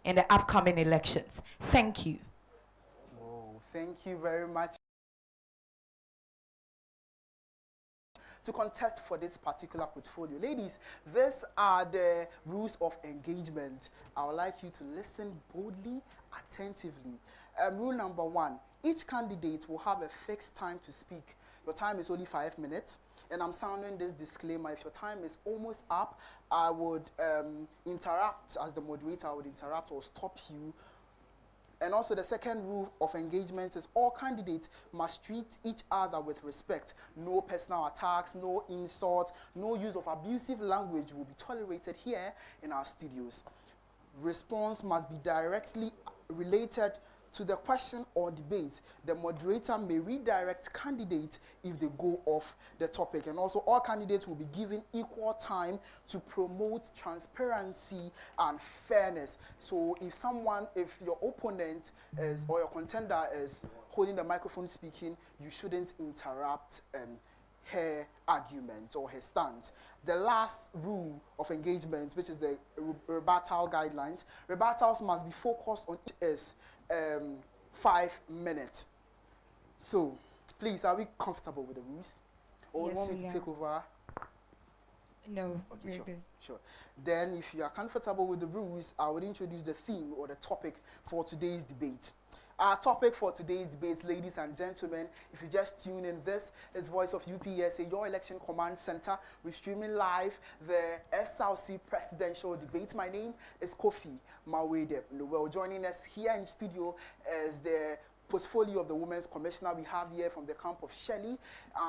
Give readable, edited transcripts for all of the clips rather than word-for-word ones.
in the upcoming elections. Thank you. Whoa, thank you very much. To contest for this particular portfolio. Ladies, these are the rules of engagement. I would like you to listen boldly, attentively. Rule number 1, each candidate will have a fixed time to speak. Your time is only 5 minutes, and I'm sounding this disclaimer. If your time is almost up, I would interrupt, as the moderator, I would interrupt or stop you. And also the second rule of engagement is all candidates must treat each other with respect. No personal attacks, no insults, no use of abusive language will be tolerated here in our studios. Response must be directly related to the question or debate. The moderator may redirect candidates if they go off the topic. And also all candidates will be given equal time to promote transparency and fairness. So if your opponent is, or your contender is holding the microphone speaking, you shouldn't interrupt her argument or her stance. The last rule of engagement, which is the rebuttal guidelines, rebuttals must be focused on is 5 minutes. So, please, are we comfortable with the rules? Or Yes, you want me we to are. take over? No, Okay, sure. Then, if you are comfortable with the rules, I would introduce the theme or the topic for today's debate. Our topic for today's debate, ladies and gentlemen, if you just tune in, this is Voice of UPSA, your election command center. We're streaming live the SRC presidential debate. My name is Kofi Mawede Noel. Joining us here in studio is the portfolio of the Women's Commissioner we have here from the camp of Shelley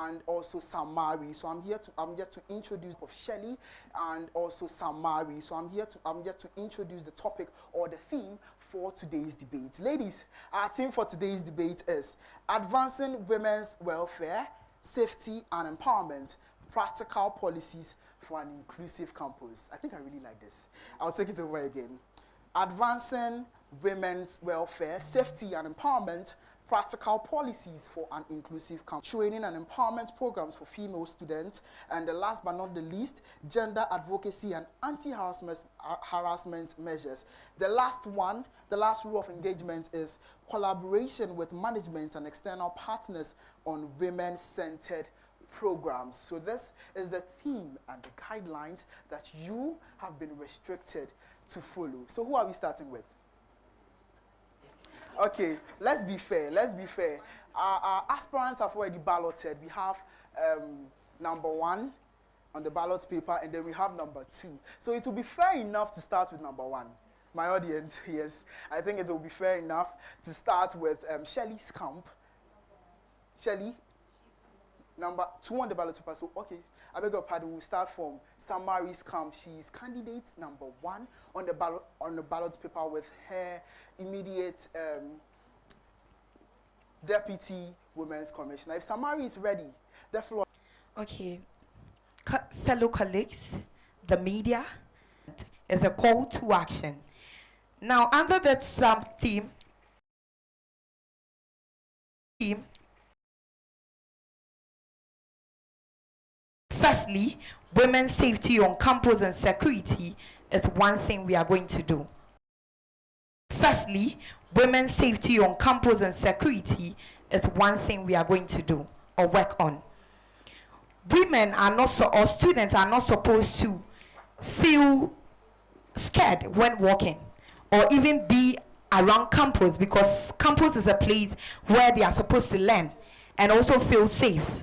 and also Samari. So I'm here to introduce of Shelley and also Samari. So I'm here to introduce the topic or the theme for today's debate. Ladies, our theme for today's debate is advancing women's welfare, safety and empowerment, practical policies for an inclusive campus. I think I really like this. I'll take it over again. Advancing women's welfare, safety and empowerment, practical policies for an inclusive campus, training and empowerment programs for female students, and the last but not the least, gender advocacy and anti-harassment measures. The last rule of engagement is collaboration with management and external partners on women-centered programs. So this is the theme and the guidelines that you have been restricted to follow. So who are we starting with? Okay, let's be fair. Our aspirants have already balloted. We have number 1 on the ballot paper, and then we have number 2. So it will be fair enough to start with number 1. My audience, yes, I think it will be fair enough to start with Shelley's camp. Shelley, number 2 on the ballot paper. So, okay, I beg your pardon, we'll start from Samari's camp. She's candidate number 1 on the ballot paper with her immediate Deputy Women's Commissioner. If Samari is ready, the floor. Okay. Fellow colleagues, the media, is a call to action. Now, under that theme, firstly, women's safety on campus and security is one thing we are going to do. Firstly, women's safety on campus and security is one thing we are going to do or work on. Women are not or students are not supposed to feel scared when walking or even be around campus, because campus is a place where they are supposed to learn and also feel safe.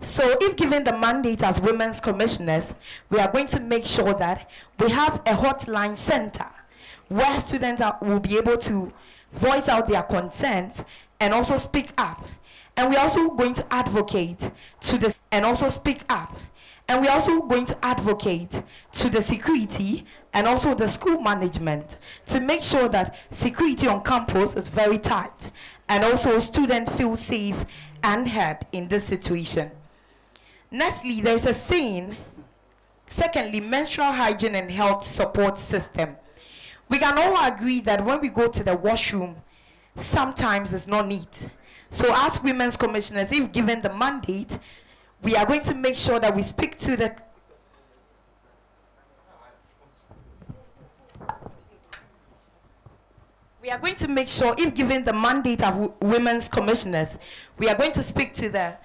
So if given the mandate as women's commissioners, we are going to make sure that we have a hotline center where students will be able to voice out their concerns and also speak up. And we're also going to advocate to the security and also the school management to make sure that security on campus is very tight and also students feel safe and heard in this situation. Nextly, there is a saying. Secondly, menstrual hygiene and health support system. We can all agree that when we go to the washroom, sometimes it's not neat. So as women's commissioners, if given the mandate, we are going to make sure that we speak to the We are going to make sure, if given the mandate of women's commissioners, we are going to speak to the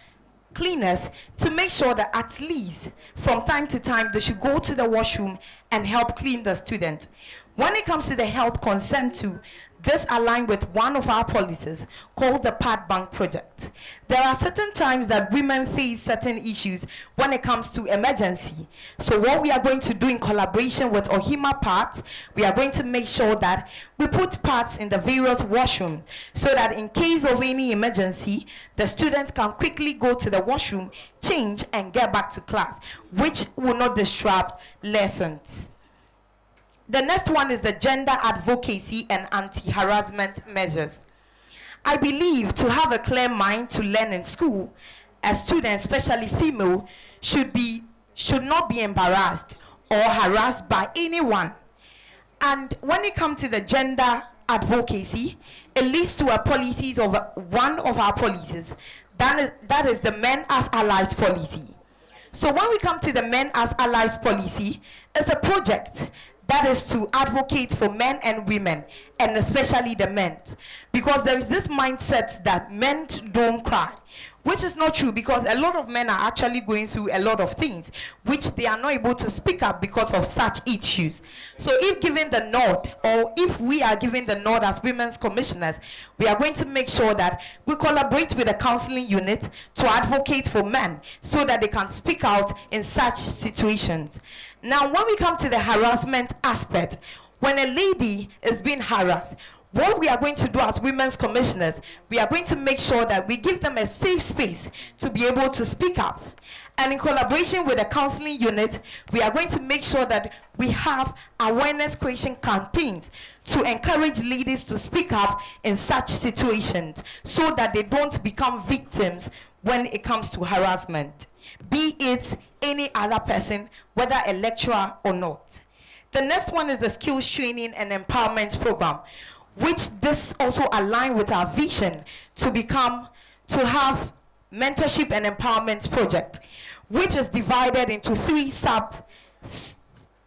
cleaners to make sure that at least from time to time they should go to the washroom and help clean the student. When it comes to the health concern too, this aligns with one of our policies called the Pad Bank Project. There are certain times that women face certain issues when it comes to emergency. So what we are going to do in collaboration with Ohima Pads, we are going to make sure that we put pads in the various washroom so that in case of any emergency, the student can quickly go to the washroom, change, and get back to class, which will not disrupt lessons. The next one is the gender advocacy and anti-harassment measures. I believe to have a clear mind to learn in school, a student, especially female, should not be embarrassed or harassed by anyone. And when it comes to the gender advocacy, it leads to a policies of one of our policies. That is the Men as Allies policy. So when we come to the Men as Allies policy, it's a project that is to advocate for men and women, and especially the men. Because there is this mindset that men don't cry, which is not true, because a lot of men are actually going through a lot of things, which they are not able to speak up because of such issues. So if given the nod, or if we are given the nod as women's commissioners, we are going to make sure that we collaborate with the counseling unit to advocate for men so that they can speak out in such situations. Now, when we come to the harassment aspect, when a lady is being harassed, what we are going to do as women's commissioners, we are going to make sure that we give them a safe space to be able to speak up. And in collaboration with the counseling unit, we are going to make sure that we have awareness creation campaigns to encourage ladies to speak up in such situations so that they don't become victims when it comes to harassment, be it any other person, whether a lecturer or not. The next one is the skills training and empowerment program, which this also align with our vision to have mentorship and empowerment project, which is divided into 3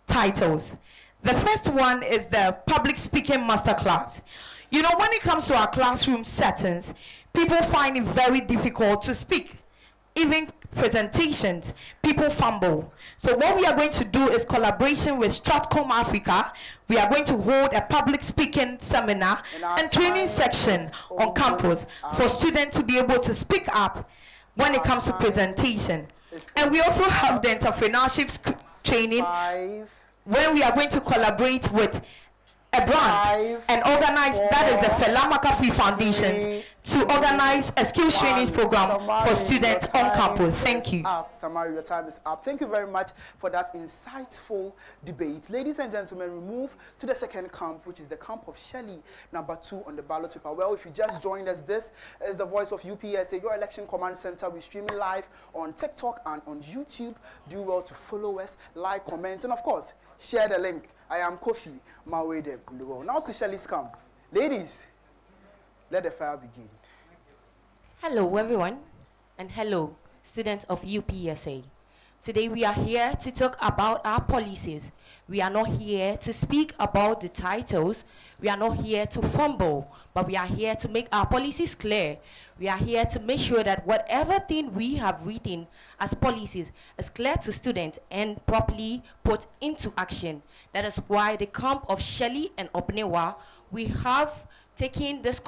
titles. The first one is the public speaking masterclass. You know, when it comes to our classroom settings, people find it very difficult to speak. Even presentations, people fumble. So what we are going to do is collaboration with Stratcom Africa. We are going to hold a public speaking seminar and training section on campus for students to be able to speak up when it comes to presentation. And we also have the entrepreneurship training where we are going to collaborate with a brand and organize, that is the Fela Makafi Foundation, to organize a skills training program for students on campus. Thank you. Samari, your time is up. Thank you very much for that insightful debate. Ladies and gentlemen, we move to the second camp, which is the camp of Shelley, number 2 on the ballot paper. Well, if you just joined us, this is the voice of UPSA, your election command center. We're streaming live on TikTok and on YouTube. Do well to follow us, like, comment, and of course, share the link. I am Kofi Mawede in the world. Now to Shelley's camp. Ladies, let the fire begin. Hello everyone, and hello students of UPSA. Today we are here to talk about our policies. We are not here to speak about the titles. We are not here to fumble, but we are here to make our policies clear. We are here to make sure that whatever thing we have written as policies is clear to students and properly put into action. That is why the camp of Shelley and Obnewa, we have taking this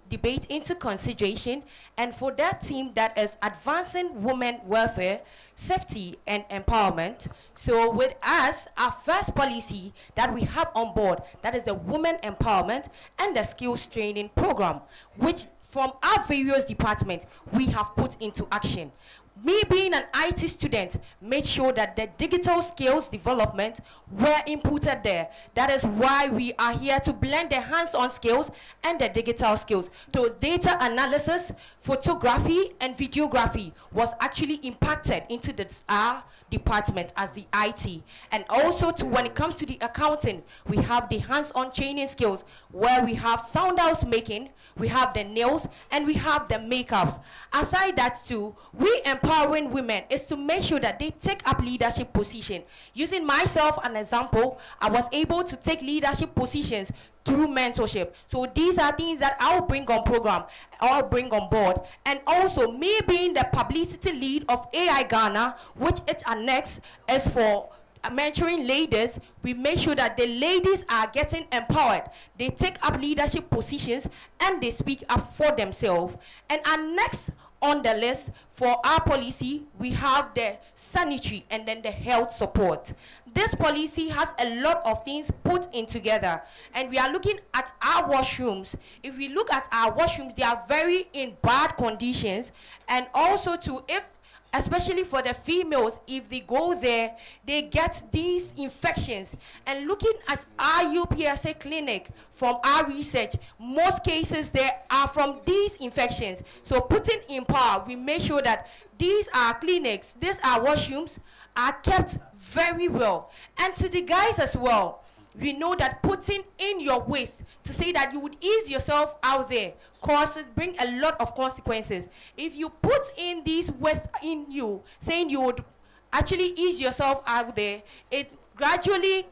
debate into consideration, and for that team that is advancing women welfare, safety and empowerment. So with us, our first policy that we have on board, that is the women empowerment and the skills training program, which from our various departments we have put into action. Me being an IT student made sure that the digital skills development were inputted there. That is why we are here to blend the hands-on skills and the digital skills. So data analysis, photography, and videography was actually impacted into our department as the IT. And also when it comes to the accounting, we have the hands-on training skills where we have sound house making, we have the nails, and we have the makeups. Aside that too, we empowering women is to make sure that they take up leadership position. Using myself an example, I was able to take leadership positions through mentorship. So these are things that I'll bring on program, I'll bring on board. And also me being the publicity lead of AI Ghana, which it annexed is for mentoring ladies, we make sure that the ladies are getting empowered. They take up leadership positions and they speak up for themselves. And our next on the list for our policy, we have the sanitary and then the health support. This policy has a lot of things put in together, and we are looking at our washrooms. If we look at our washrooms, they are very in bad conditions, and also to if especially for the females, if they go there, they get these infections. And looking at our UPSA clinic, from our research, most cases there are from these infections. So putting in power, we make sure that these are clinics, these are washrooms, are kept very well. And to the guys as well, we know that putting in your waste to say that you would ease yourself out there bring a lot of consequences. If you put in these waste in you, saying you would actually ease yourself out there, it gradually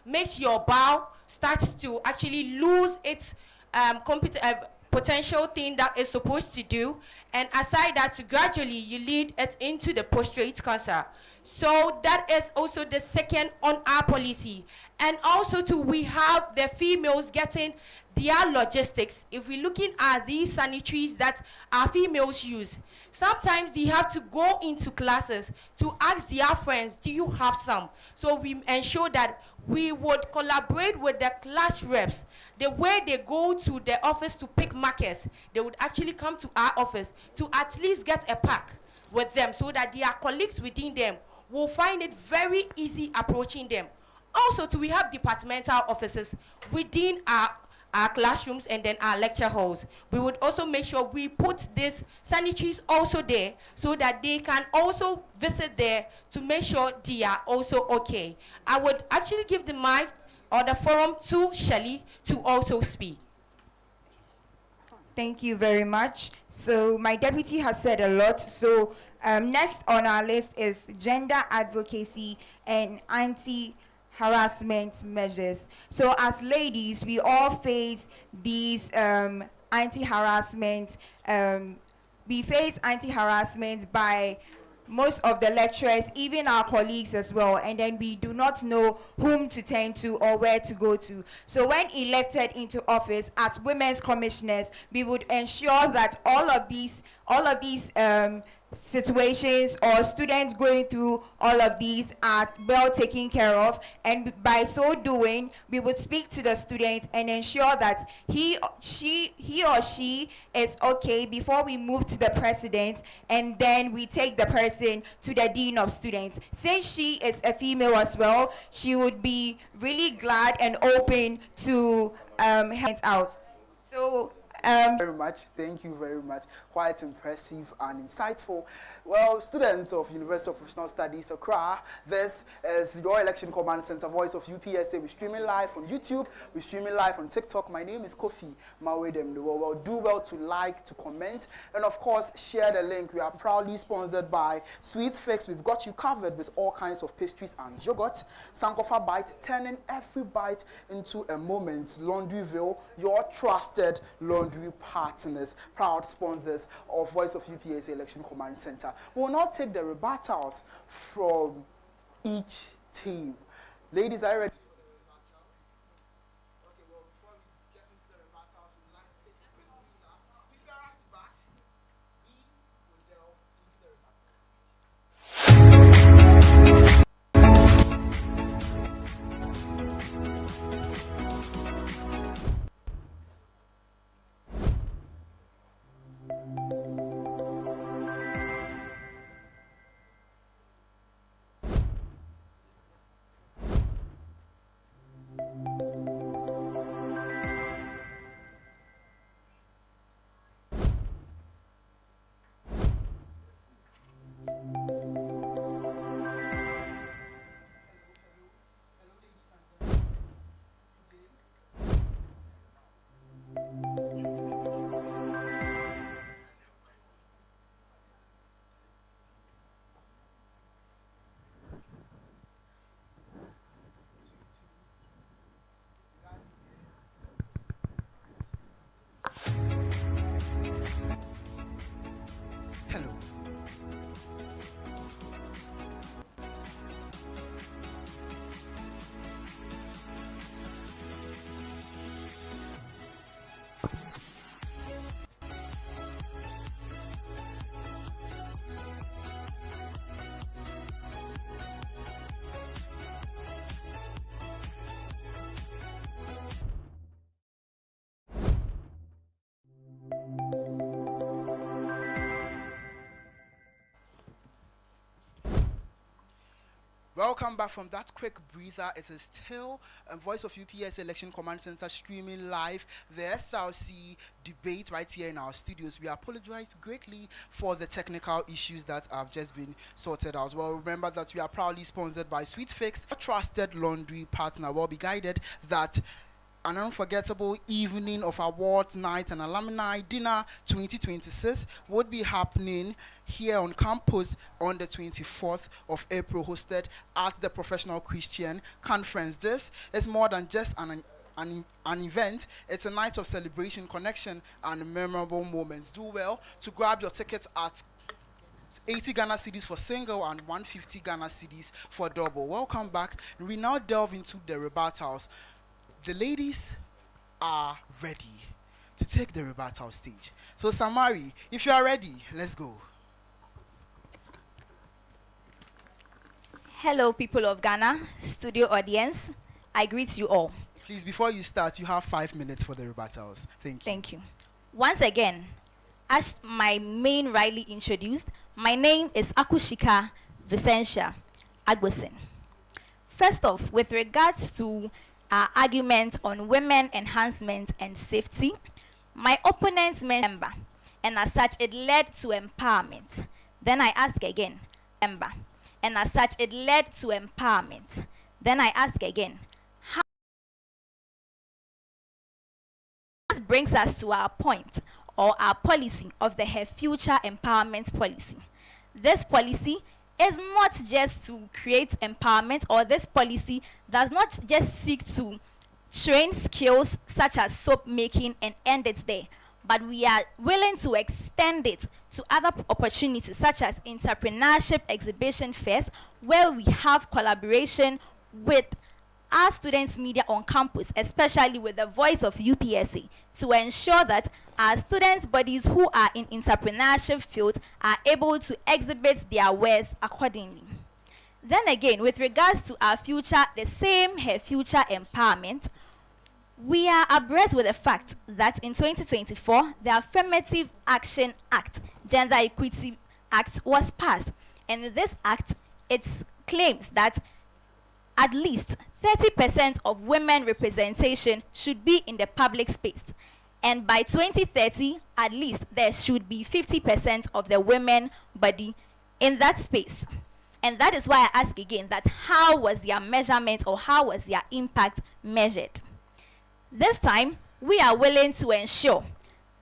makes your bowel starts to actually lose its potential thing that it's supposed to do, and aside that, gradually you lead it into the prostate cancer. So that is also the second on our policy. And also too, we have the females getting their logistics. If we're looking at these sanitaries that our females use, sometimes they have to go into classes to ask their friends, do you have some? So we ensure that we would collaborate with the class reps. The way they go to the office to pick markers, they would actually come to our office to at least get a pack with them, so that their colleagues within them will find it very easy approaching them. Also, we have departmental offices within our classrooms and then our lecture halls. We would also make sure we put these sanitaries also there, so that they can also visit there to make sure they are also okay. I would actually give the mic or the forum to Shelley to also speak. Thank you very much. So my deputy has said a lot. So next on our list is gender advocacy and anti-harassment measures. So as ladies, we all face these anti-harassment. We face anti-harassment by most of the lecturers, even our colleagues as well, and then we do not know whom to turn to or where to go to. So when elected into office as women's commissioners, we would ensure that all of these situations or students going through all of these are well taken care of, and by so doing we would speak to the student and ensure that he or she is okay before we move to the president, and then we take the person to the dean of students. Since she is a female as well, she would be really glad and open to help out. So very much. Thank you very much. Quite impressive and insightful. Well, students of University of Professional Studies, Accra, this is your Election Command Center, Voice of UPSA. We're streaming live on YouTube. We're streaming live on TikTok. My name is Kofi Mawedem. Well, do well to like, to comment, and of course, share the link. We are proudly sponsored by Sweet Fix. We've got you covered with all kinds of pastries and yogurt. Sankofa Bite, turning every bite into a moment. Laundryville, your trusted laundry partners, proud sponsors of Voice of UPSA Election Command Center. We will now take the rebuttals from each team. Ladies, are you ready? Okay, well, before we get into the rebuttals, we'd like to take a quick breather. If you're right back, we will delve into the rebuttals. Welcome back from that quick breather. It is still Voice of UPS Election Command Center streaming live the SRC debate right here in our studios. We apologize greatly for the technical issues that have just been sorted out. Well, remember that we are proudly sponsored by Sweet Fix, a trusted laundry partner. Well, be guided that an unforgettable evening of awards night and alumni dinner 2026 would be happening here on campus on the 24th of April, hosted at the Professional Christian Conference. This is more than just an event. It's a night of celebration, connection, and memorable moments. Do well to grab your tickets at 80 Ghana cedis for single and 150 Ghana cedis for double. Welcome back. We now delve into the rebuttals. The ladies are ready to take the rebuttal stage. So Samari, if you are ready, let's go. Hello, people of Ghana, studio audience. I greet you all. Please, before you start, you have 5 minutes for the rebuttals. Thank you. Thank you. Once again, as my main rightly introduced, my name is Akushika Vicentia Agbosin. First off, with regards to our argument on women enhancement and safety, my opponent member, and as such it led to empowerment. Then I ask again, member, and as such it led to empowerment. Then I ask again, how this brings us to our point or our policy of the Her Future Empowerment Policy. This policy is not just to create empowerment, or this policy does not just seek to train skills such as soap making and end it there, but we are willing to extend it to other opportunities such as entrepreneurship exhibition fairs, where we have collaboration with our students' media on campus, especially with the Voice of UPSA, to ensure that our students' bodies who are in entrepreneurship field are able to exhibit their wares accordingly. Then again, with regards to our future, the same Her Future Empowerment, we are abreast with the fact that in 2024, the Affirmative Action Act, Gender Equity Act, was passed. And in this act, it claims that at least 30% of women representation should be in the public space. And by 2030, at least there should be 50% of the women body in that space. And that is why I ask again that how was their measurement or how was their impact measured? This time, we are willing to ensure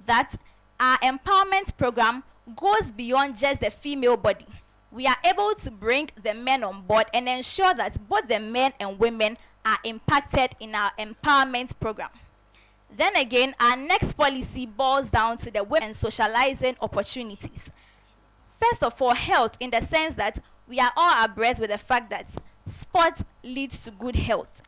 that our empowerment program goes beyond just the female body. We are able to bring the men on board and ensure that both the men and women are impacted in our empowerment program. Then again, our next policy boils down to the women socializing opportunities. First of all, health, in the sense that we are all abreast with the fact that sport leads to good health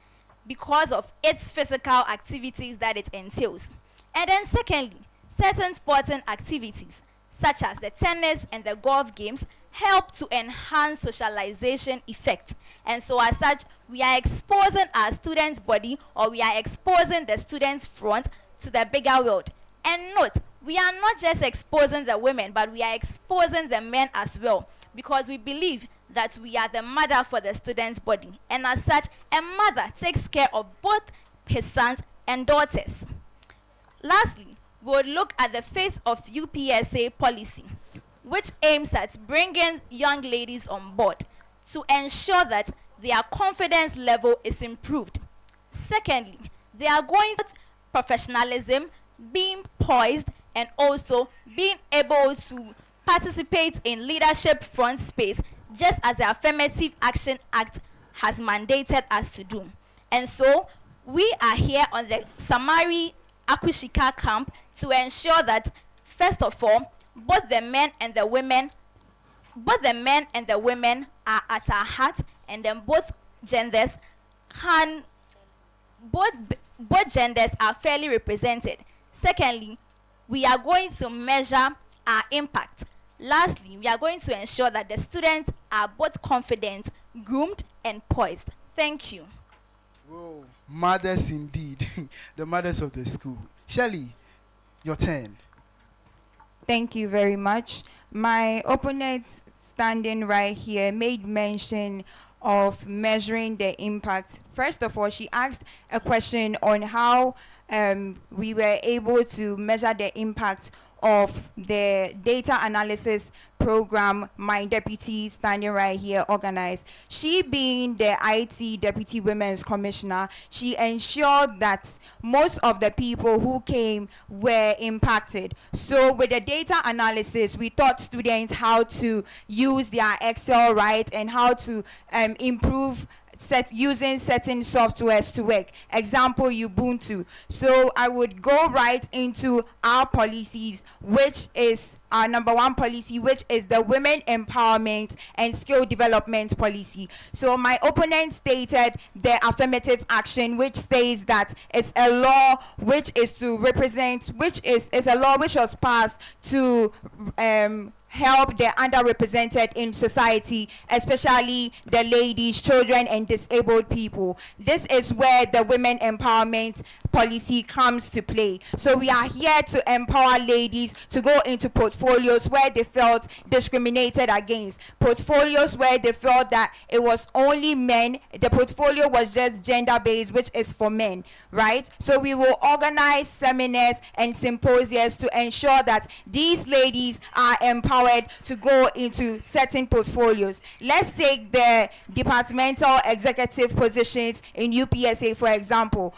because of its physical activities that it entails. And then secondly, certain sporting activities such as the tennis and the golf games help to enhance socialization effect. And so as such, we are exposing our students' body, or we are exposing the students' front to the bigger world. And note, we are not just exposing the women, but we are exposing the men as well, because we believe that we are the mother for the student's body. And as such, a mother takes care of both his sons and daughters. Lastly, we will look at the face of UPSA policy, which aims at bringing young ladies on board to ensure that their confidence level is improved. Secondly, they are going with professionalism, being poised, and also being able to participate in leadership front space, just as the Affirmative Action Act has mandated us to do. And so, we are here on the Samari Akushika camp to ensure that, first of all, both the men and the women are at our heart, and then both genders are fairly represented. Secondly, we are going to measure our impact. Lastly, we are going to ensure that the students are both confident, groomed, and poised. Thank you. Whoa, mothers indeed, the mothers of the school. Shelley, your turn. Thank you very much. My opponent standing right here made mention of measuring the impact. First of all, she asked a question on how we were able to measure the impact of the data analysis program my deputy standing right here organized. She, being the IT Deputy Women's Commissioner, she ensured that most of the people who came were impacted. So with the data analysis, we taught students how to use their Excel, right, and how to improve using certain softwares to work. Example, Ubuntu. So I would go right into our policies, which is our number one policy, which is the women empowerment and skill development policy. So my opponent stated the affirmative action, which states that it's a law which is to represent, which is a law which was passed to help the underrepresented in society, especially the ladies, children, and disabled people. This is where the women empowerment policy comes to play. So we are here to empower ladies to go into portfolios where they felt discriminated against, portfolios where they felt that it was only men, the portfolio was just gender-based, which is for men, right? So we will organize seminars and symposiums to ensure that these ladies are empowered to go into certain portfolios. Let's take the departmental executive positions in UPSA, for example.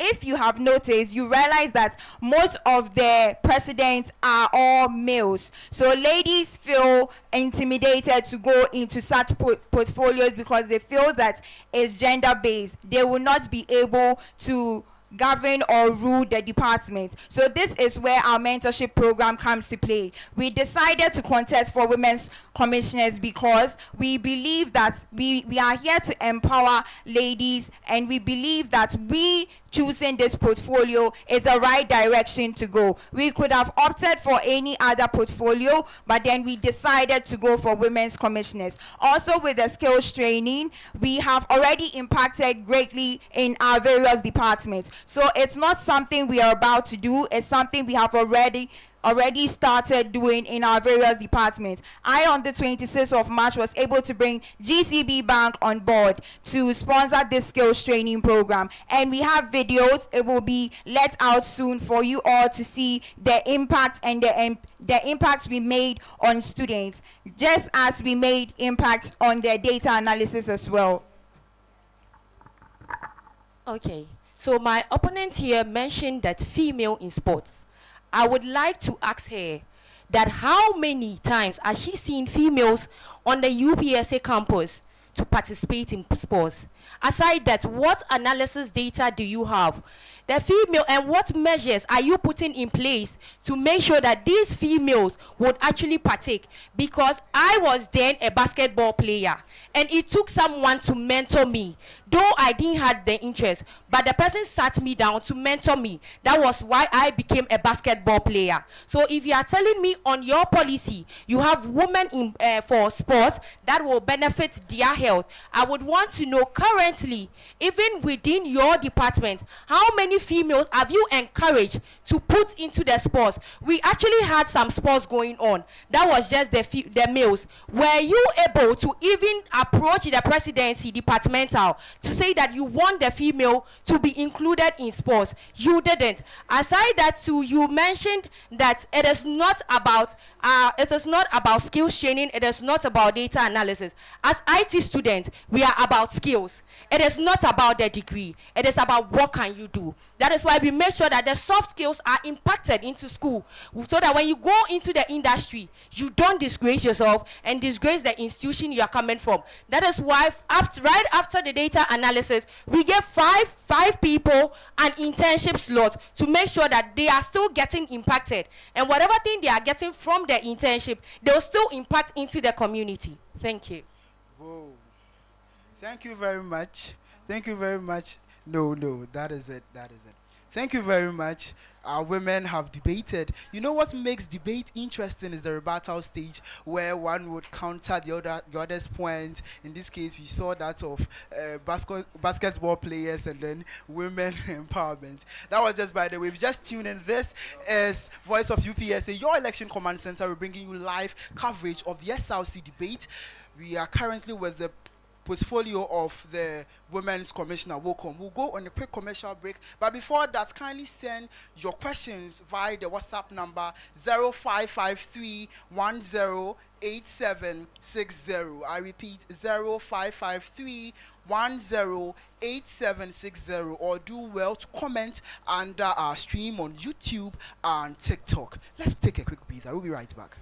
If you have noticed, you realize that most of the presidents are all males. So ladies feel intimidated to go into such portfolios because they feel that it's gender-based. They will not be able to govern or rule the department. So this is where our mentorship program comes to play. We decided to contest for women's commissioners because we believe that we are here to empower ladies, and we believe that we choosing this portfolio is the right direction to go. We could have opted for any other portfolio, but then we decided to go for women's commissioners. Also, with the skills training, we have already impacted greatly in our various departments. So it's not something we are about to do, it's something we have already started doing in our various departments. I, on the 26th of March, was able to bring GCB Bank on board to sponsor this skills training program. And we have videos. It will be let out soon for you all to see the impact and the impact we made on students, just as we made impact on their data analysis as well. Okay, so my opponent here mentioned that female in sports. I would like to ask her that how many times has she seen females on the UPSA campus to participate in sports? Aside that, what analysis data do you have? The female, and what measures are you putting in place to make sure that these females would actually partake? Because I was then a basketball player, and it took someone to mentor me. Though I didn't have the interest, but the person sat me down to mentor me. That was why I became a basketball player. So if you are telling me on your policy you have women in for sports that will benefit their health, I would want to know currently, even within your department, how many females have you encouraged to put into the sports? We actually had some sports going on. That was just the males. Were you able to even approach the presidency departmental to say that you want the female to be included in sports? You didn't. Aside that too, you mentioned that it is not about skills training, it is not about data analysis. As IT students, we are about skills. It is not about the degree. It is about what can you do. That is why we make sure that the soft skills are impacted into school, so that when you go into the industry, you don't disgrace yourself and disgrace the institution you are coming from. That is why right after the data analysis, we give five people an internship slot to make sure that they are still getting impacted, and whatever thing they are getting from their internship, they will still impact into the community. Thank you. Whoa. Thank you very much. Thank you very much. No, that is it. Thank you very much. Our women have debated. You know what makes debate interesting is the rebuttal stage, where one would counter the other's point. In this case, we saw that of basketball players and then women empowerment. That was just by the way. If you just tuned in, this is Voice of UPSA, your election command center. We're bringing you live coverage of the SRC debate. We are currently with the portfolio of the Women's Commissioner, WOCOM. We'll go on a quick commercial break, but before that, kindly send your questions via the WhatsApp number 0553108760. I repeat, 0553108760, or do well to comment under our stream on YouTube and TikTok. Let's take a quick breather. We'll be right back.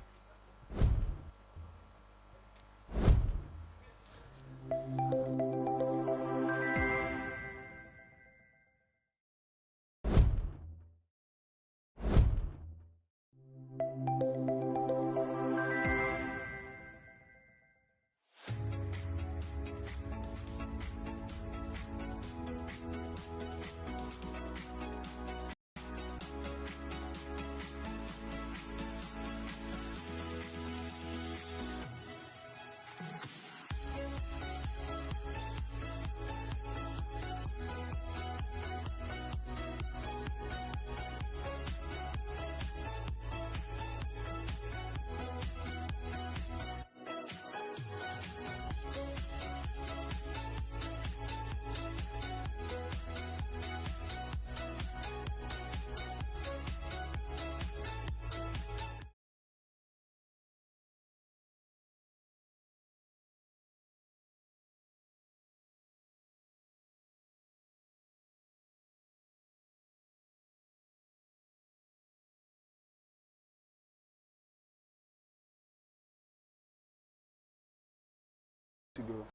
To go.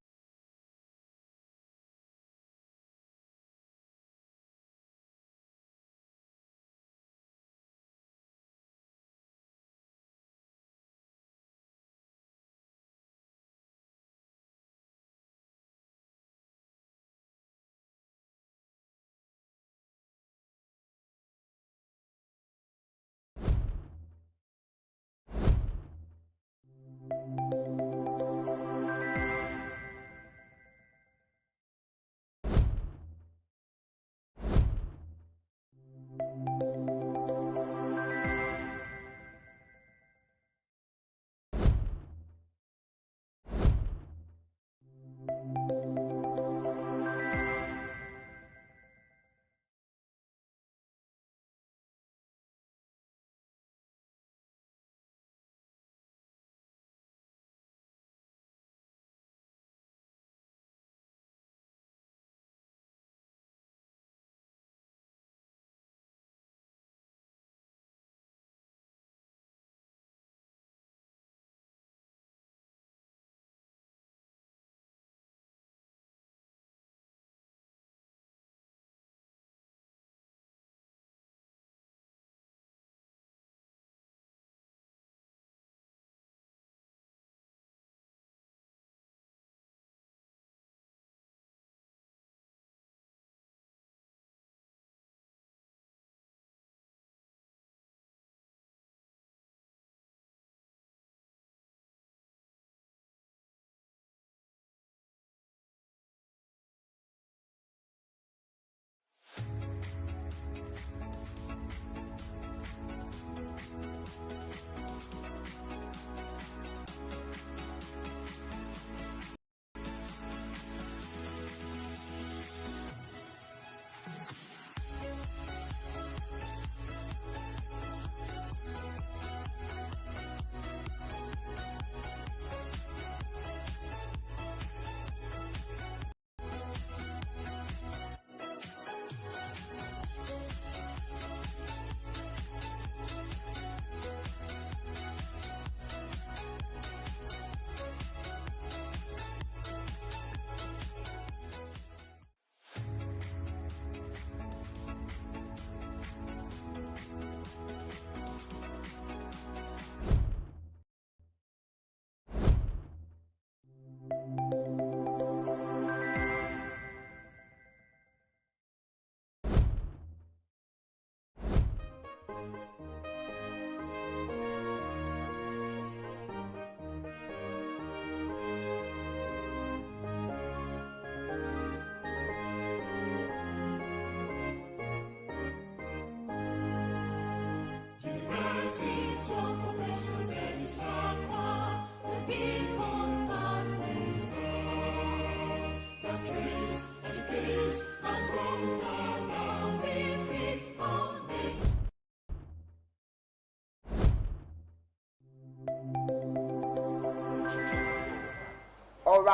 The beacon that we serve.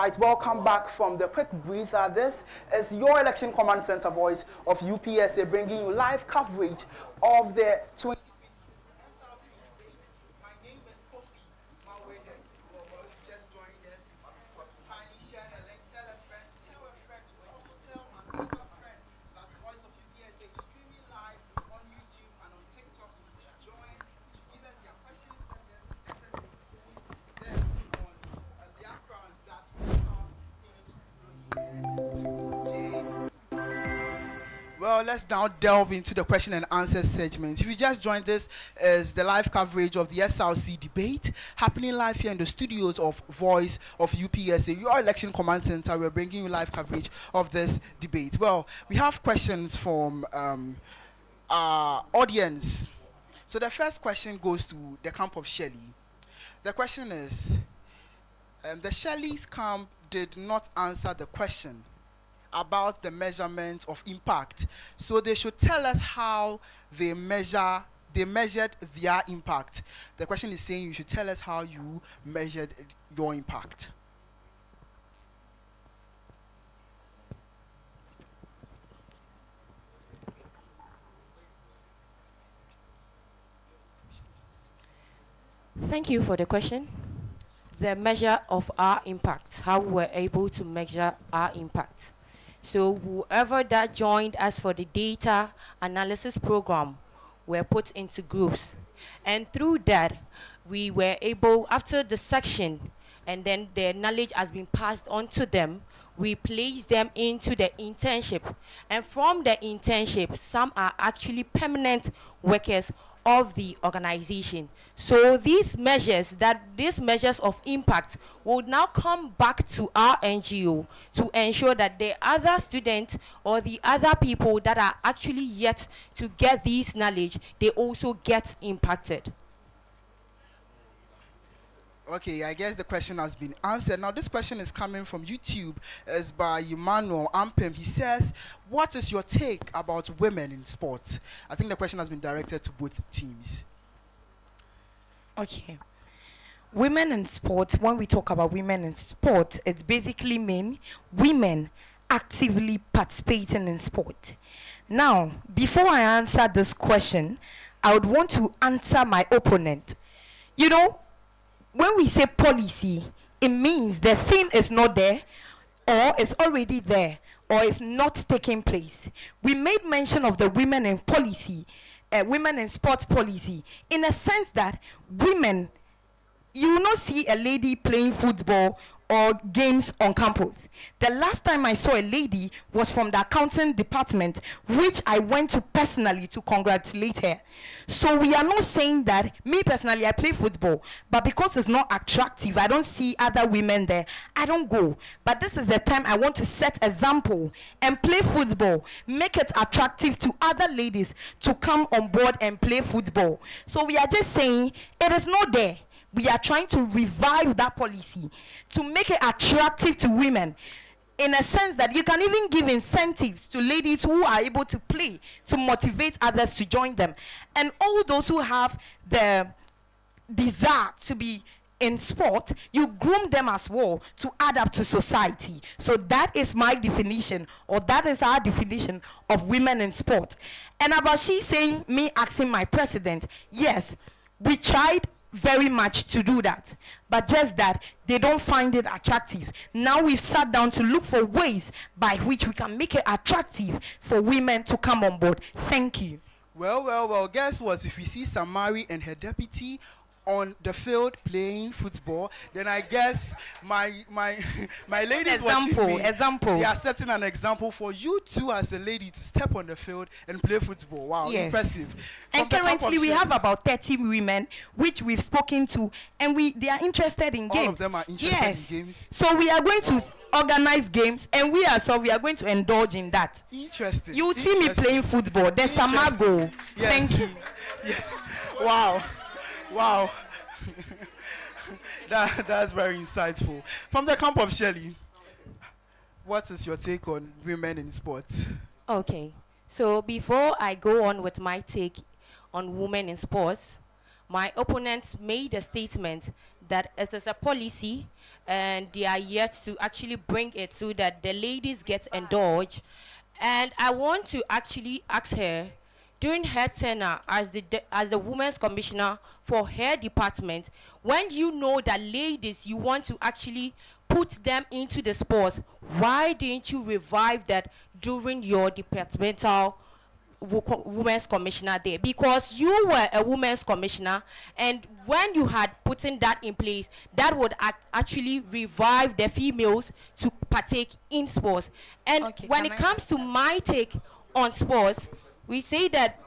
right, welcome back from the quick breather. This is your Election Command Center voice of UPSA, bringing you live coverage of the 20. My name is Kofi. Just joined us. Kindly share the link, tell a friend to also tell another friend that Voice of UPSA is streaming live on YouTube and on TikTok. So you should join, to give us their questions, and then SSA post them on the aspirants that we have in the studio here today. Well, let's now delve into the question and answer segment. If you just joined, this is the live coverage of the SRC debate happening live here in the studios of Voice of UPSA, your Election Command Center. We're bringing you live coverage of this debate. Well, we have questions from our audience. So the first question goes to the camp of Shelley. The question is, the Shelley's camp did not answer the question about the measurement of impact. So they should tell us how they measured their impact. The question is saying you should tell us how you measured your impact. Thank you for the question. The measure of our impact, how we were able to measure our impact. So whoever that joined us for the data analysis program were put into groups. And through that, we were able, after the section, and then their knowledge has been passed on to them, we placed them into the internship. And from the internship, some are actually permanent workers of the organization. So these measures of impact will now come back to our NGO to ensure that the other students or the other people that are actually yet to get this knowledge, they also get impacted. Okay, I guess the question has been answered. Now, this question is coming from YouTube. It's by Emmanuel Ampem. He says, what is your take about women in sports? I think the question has been directed to both teams. Okay. Women in sport, when we talk about women in sport, it basically means women actively participating in sport. Now, before I answer this question, I would want to answer my opponent. You know, when we say policy, it means the thing is not there, or it's already there, or it's not taking place. We made mention of the women in policy, women in sports policy, in a sense that women, you will not see a lady playing football or games on campus. The last time I saw a lady was from the accounting department, which I went to personally to congratulate her. So we are not saying that, me personally, I play football, but because it's not attractive, I don't see other women there, I don't go. But this is the time I want to set example and play football, make it attractive to other ladies to come on board and play football. So we are just saying it is not there. We are trying to revive that policy to make it attractive to women, in a sense that you can even give incentives to ladies who are able to play to motivate others to join them. And all those who have the desire to be in sport, you groom them as well to add up to society. So that is my definition, or that is our definition of women in sport. And about she saying, me asking my president, yes, we tried very much to do that, but just that they don't find it attractive. Now we've sat down to look for ways by which we can make it attractive for women to come on board. Thank you. Well, guess what? If we see Samari and her deputy on the field playing football, then I guess my ladies watching me, they are setting an example for you too as a lady to step on the field and play football. Wow, yes. Impressive. And currently we have about 30 women which we've spoken to, and they are interested in games. All of them are interested in games. So we are going to organize games, and we are going to indulge in that. Interesting. You will see me playing football. There's Samago. Yes. Thank you. Yeah. Wow. That's very insightful. From the camp of Shelley, what is your take on women in sports? Okay, so before I go on with my take on women in sports, my opponent made a statement that it is a policy and they are yet to actually bring it so that the ladies get indulged. And I want to actually ask her, during her tenure as the Women's Commissioner for her department, when you know that ladies, you want to actually put them into the sports, why didn't you revive that during your departmental Women's Commissioner there? Because you were a Women's Commissioner, and when you had put in that in place, that would actually revive the females to partake in sports. And Okay, when can it I- comes to my take on sports, we say that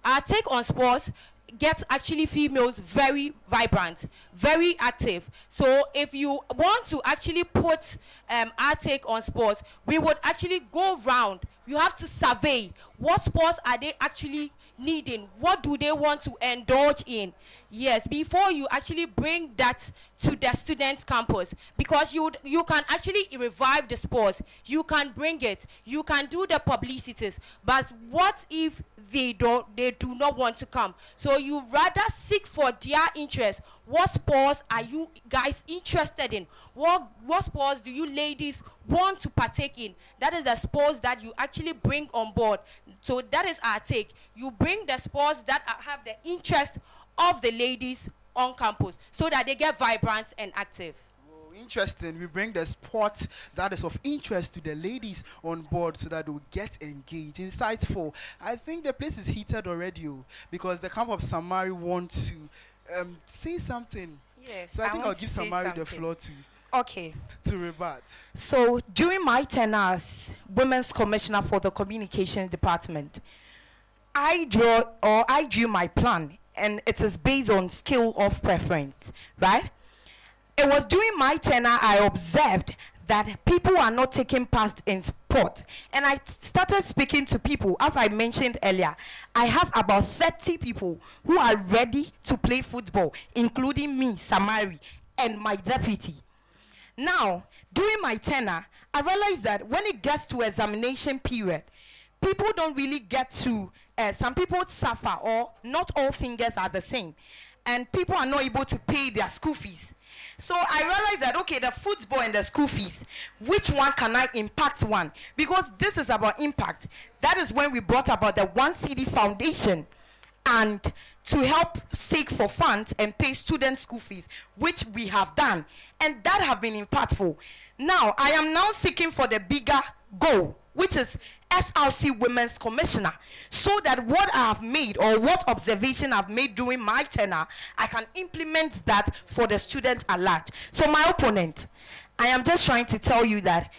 our take on sports gets actually females very vibrant, very active. So if you want to actually put our take on sports, we would actually go round. You have to survey what sports are they actually needing, what do they want to indulge in, yes, before you actually bring that to the student campus. Because you can actually revive the sports, you can bring it, you can do the publicities, but what if they do not want to come? So you rather seek for their interest. What sports are you guys interested in? What sports do you ladies want to partake in? That is the sports that you actually bring on board. So that is our take. You bring the sports that have the interest of the ladies on campus so that they get vibrant and active. Oh, interesting. We bring the sport that is of interest to the ladies on board so that they will get engaged. Insightful. I think the place is heated already because the camp of Samari wants to say something. Yes, So I think I'll want give to say Samari the something. floor to Okay. rebut. So during my tenure as Women's Commissioner for the Communications Department, I drew my plan, and it is based on scale of preference, right? It was during my tenure I observed that people are not taking part in sport, and I started speaking to people. As I mentioned earlier, I have about 30 people who are ready to play football, including me, Samari, and my deputy. Now, during my tenure, I realized that when it gets to examination period, people don't really get to, some people suffer, or not all fingers are the same, and people are not able to pay their school fees. So I realized that, okay, the football and the school fees, which one can I impact one? Because this is about impact. That is when we brought about the One City Foundation, and to help seek for funds and pay student school fees, which we have done, and that have been impactful. Now I am now seeking for the bigger goal, which is SRC Women's Commissioner, so that what I have made, or what observation I've made during my tenure, I can implement that for the students at large. So my opponent, I am just trying to tell you that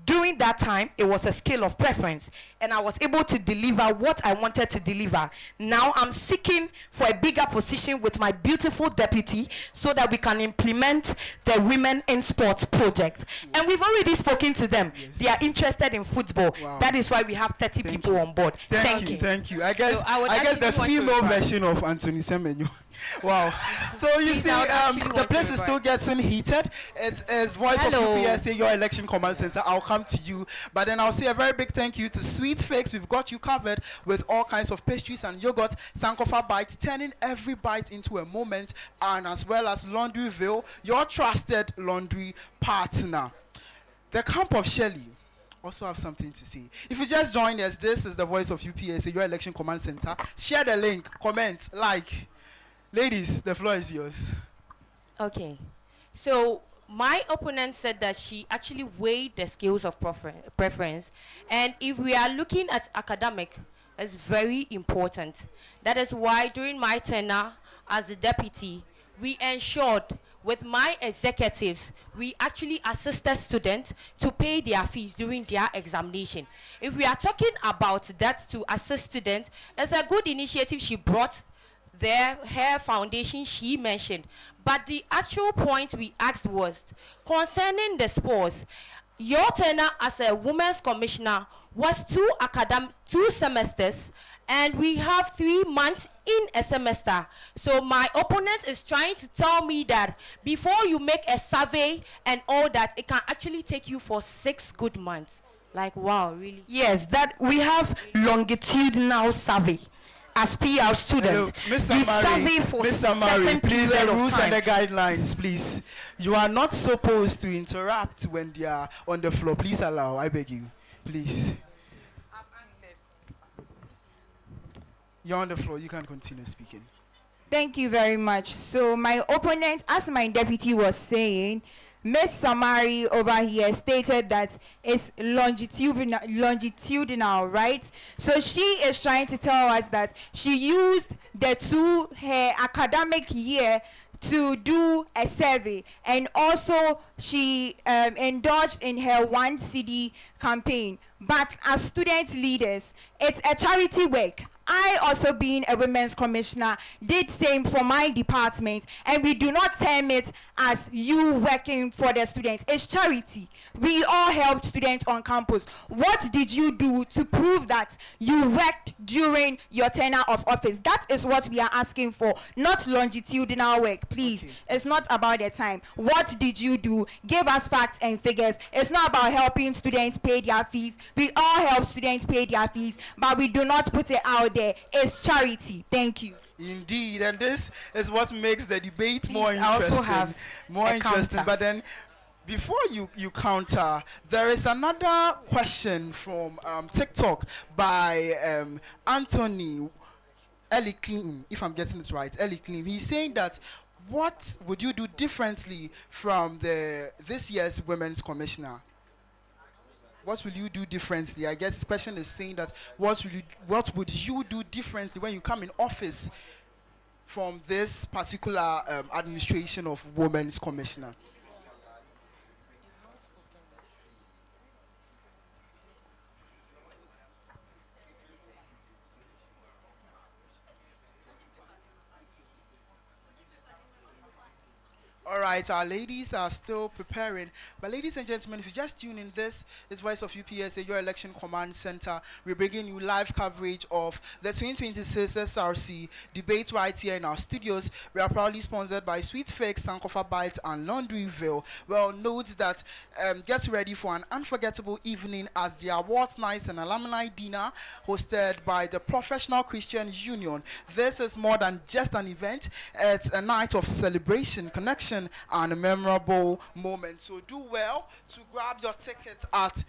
during that time, it was a scale of preference, and I was able to deliver what I wanted to deliver. Now I'm seeking for a bigger position with my beautiful deputy so that we can implement the Women in Sports project. And we've already spoken to them. Yes. They are interested in football. Wow. That is why we have 30 Thank people you. on board. Thank you. Thank you. I guess So I would the actually want to female rebut. version of Anthony Semenyo. Wow. So you Please, see, I would actually the want to place is rebut. still getting heated. It is Voice Hello. of UPSA, your election command center. I'll come to you. But then I'll say a very big thank you to Sweet Fix. We've got you covered with all kinds of pastries and yogurt. Sankofa Bites, turning every bite into a moment. And as well as Laundryville, your trusted laundry partner. The camp of Shelley also have something to say. If you just joined us, this is the Voice of UPSA, your election command center. Share the link, comment, like. Ladies, the floor is yours. Okay, so my opponent said that she actually weighed the scales of preference, and if we are looking at academic, it's very important. That is why during my tenure as the deputy, we ensured with my executives, we actually assisted students to pay their fees during their examination. If we are talking about that to assist students, it's a good initiative she brought her foundation she mentioned. But the actual point we asked was concerning the sports. Your tenure as a women's commissioner was 2 semesters, and we have 3 months in a semester. So my opponent is trying to tell me that before you make a survey and all that, it can actually take you for 6 good months. Like, wow, really? Yes, that we have longitudinal survey. as PR student, Miss you Samari, serve for Miss certain Samari, please, period the of rules time. and the guidelines, please. You are not supposed to interrupt when they are on the floor. Please allow, I beg you. Please. You're on the floor. You can continue speaking. Thank you very much. So my opponent, as my deputy was saying, Miss Samari over here stated that it's longitudinal, right? So she is trying to tell us that she used her academic year to do a survey, and also she indulged in her 1 CD campaign. But as student leaders, it's a charity work. I, also being a women's commissioner, did same for my department, and we do not term it as you working for the students. It's charity. We all helped students on campus. What did you do to prove that you worked during your tenure of office? That is what we are asking for, not longitudinal work, please. Okay. It's not about the time. What did you do? Give us facts and figures. It's not about helping students pay their fees. We all help students pay their fees, but we do not put it out there. It's charity. Thank you. Indeed, and this is what makes the debate more Please, I also interesting. have More a interesting. counter. But then, before you counter, there is another question from TikTok by Anthony Ellie Clean, if I'm getting it right. Ellie Clean. He's saying that, what would you do differently from this year's Women's Commissioner? What will you do differently? I guess this question is saying that what would you do differently when you come in office from this particular administration of Women's Commissioner? All right, our ladies are still preparing. But ladies and gentlemen, if you just tune in, this is Voice of UPSA, your election command center. We're bringing you live coverage of the 2026 SRC debate right here in our studios. We are proudly sponsored by Sweet Fix, Sankofa Bites, and Laundryville. Well, note that get ready for an unforgettable evening as the awards nights and alumni dinner hosted by the Professional Christian Union. This is more than just an event. It's a night of celebration, connection, and a memorable moment. So do well to grab your ticket at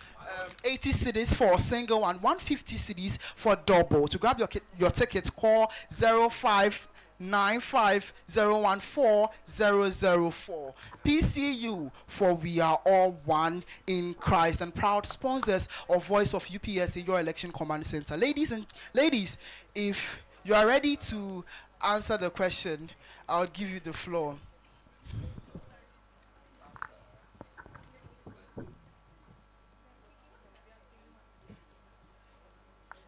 80 cedis for a single and 150 cedis for double. To grab your ticket, call 0595014004. PCU, for we are all one in Christ, and proud sponsors of Voice of UPSA, your election command center. Ladies, if you are ready to answer the question, I'll give you the floor.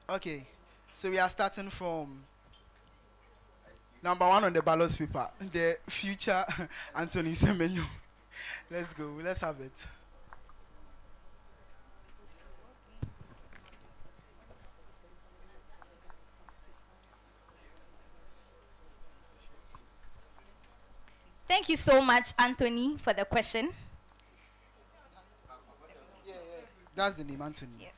Okay, so we are starting from number 1 on the ballot paper, the future Anthony Semenyo. Let's go, let's have it. Thank you so much, Anthony, for the question. Yeah, that's the name, Anthony. Yes.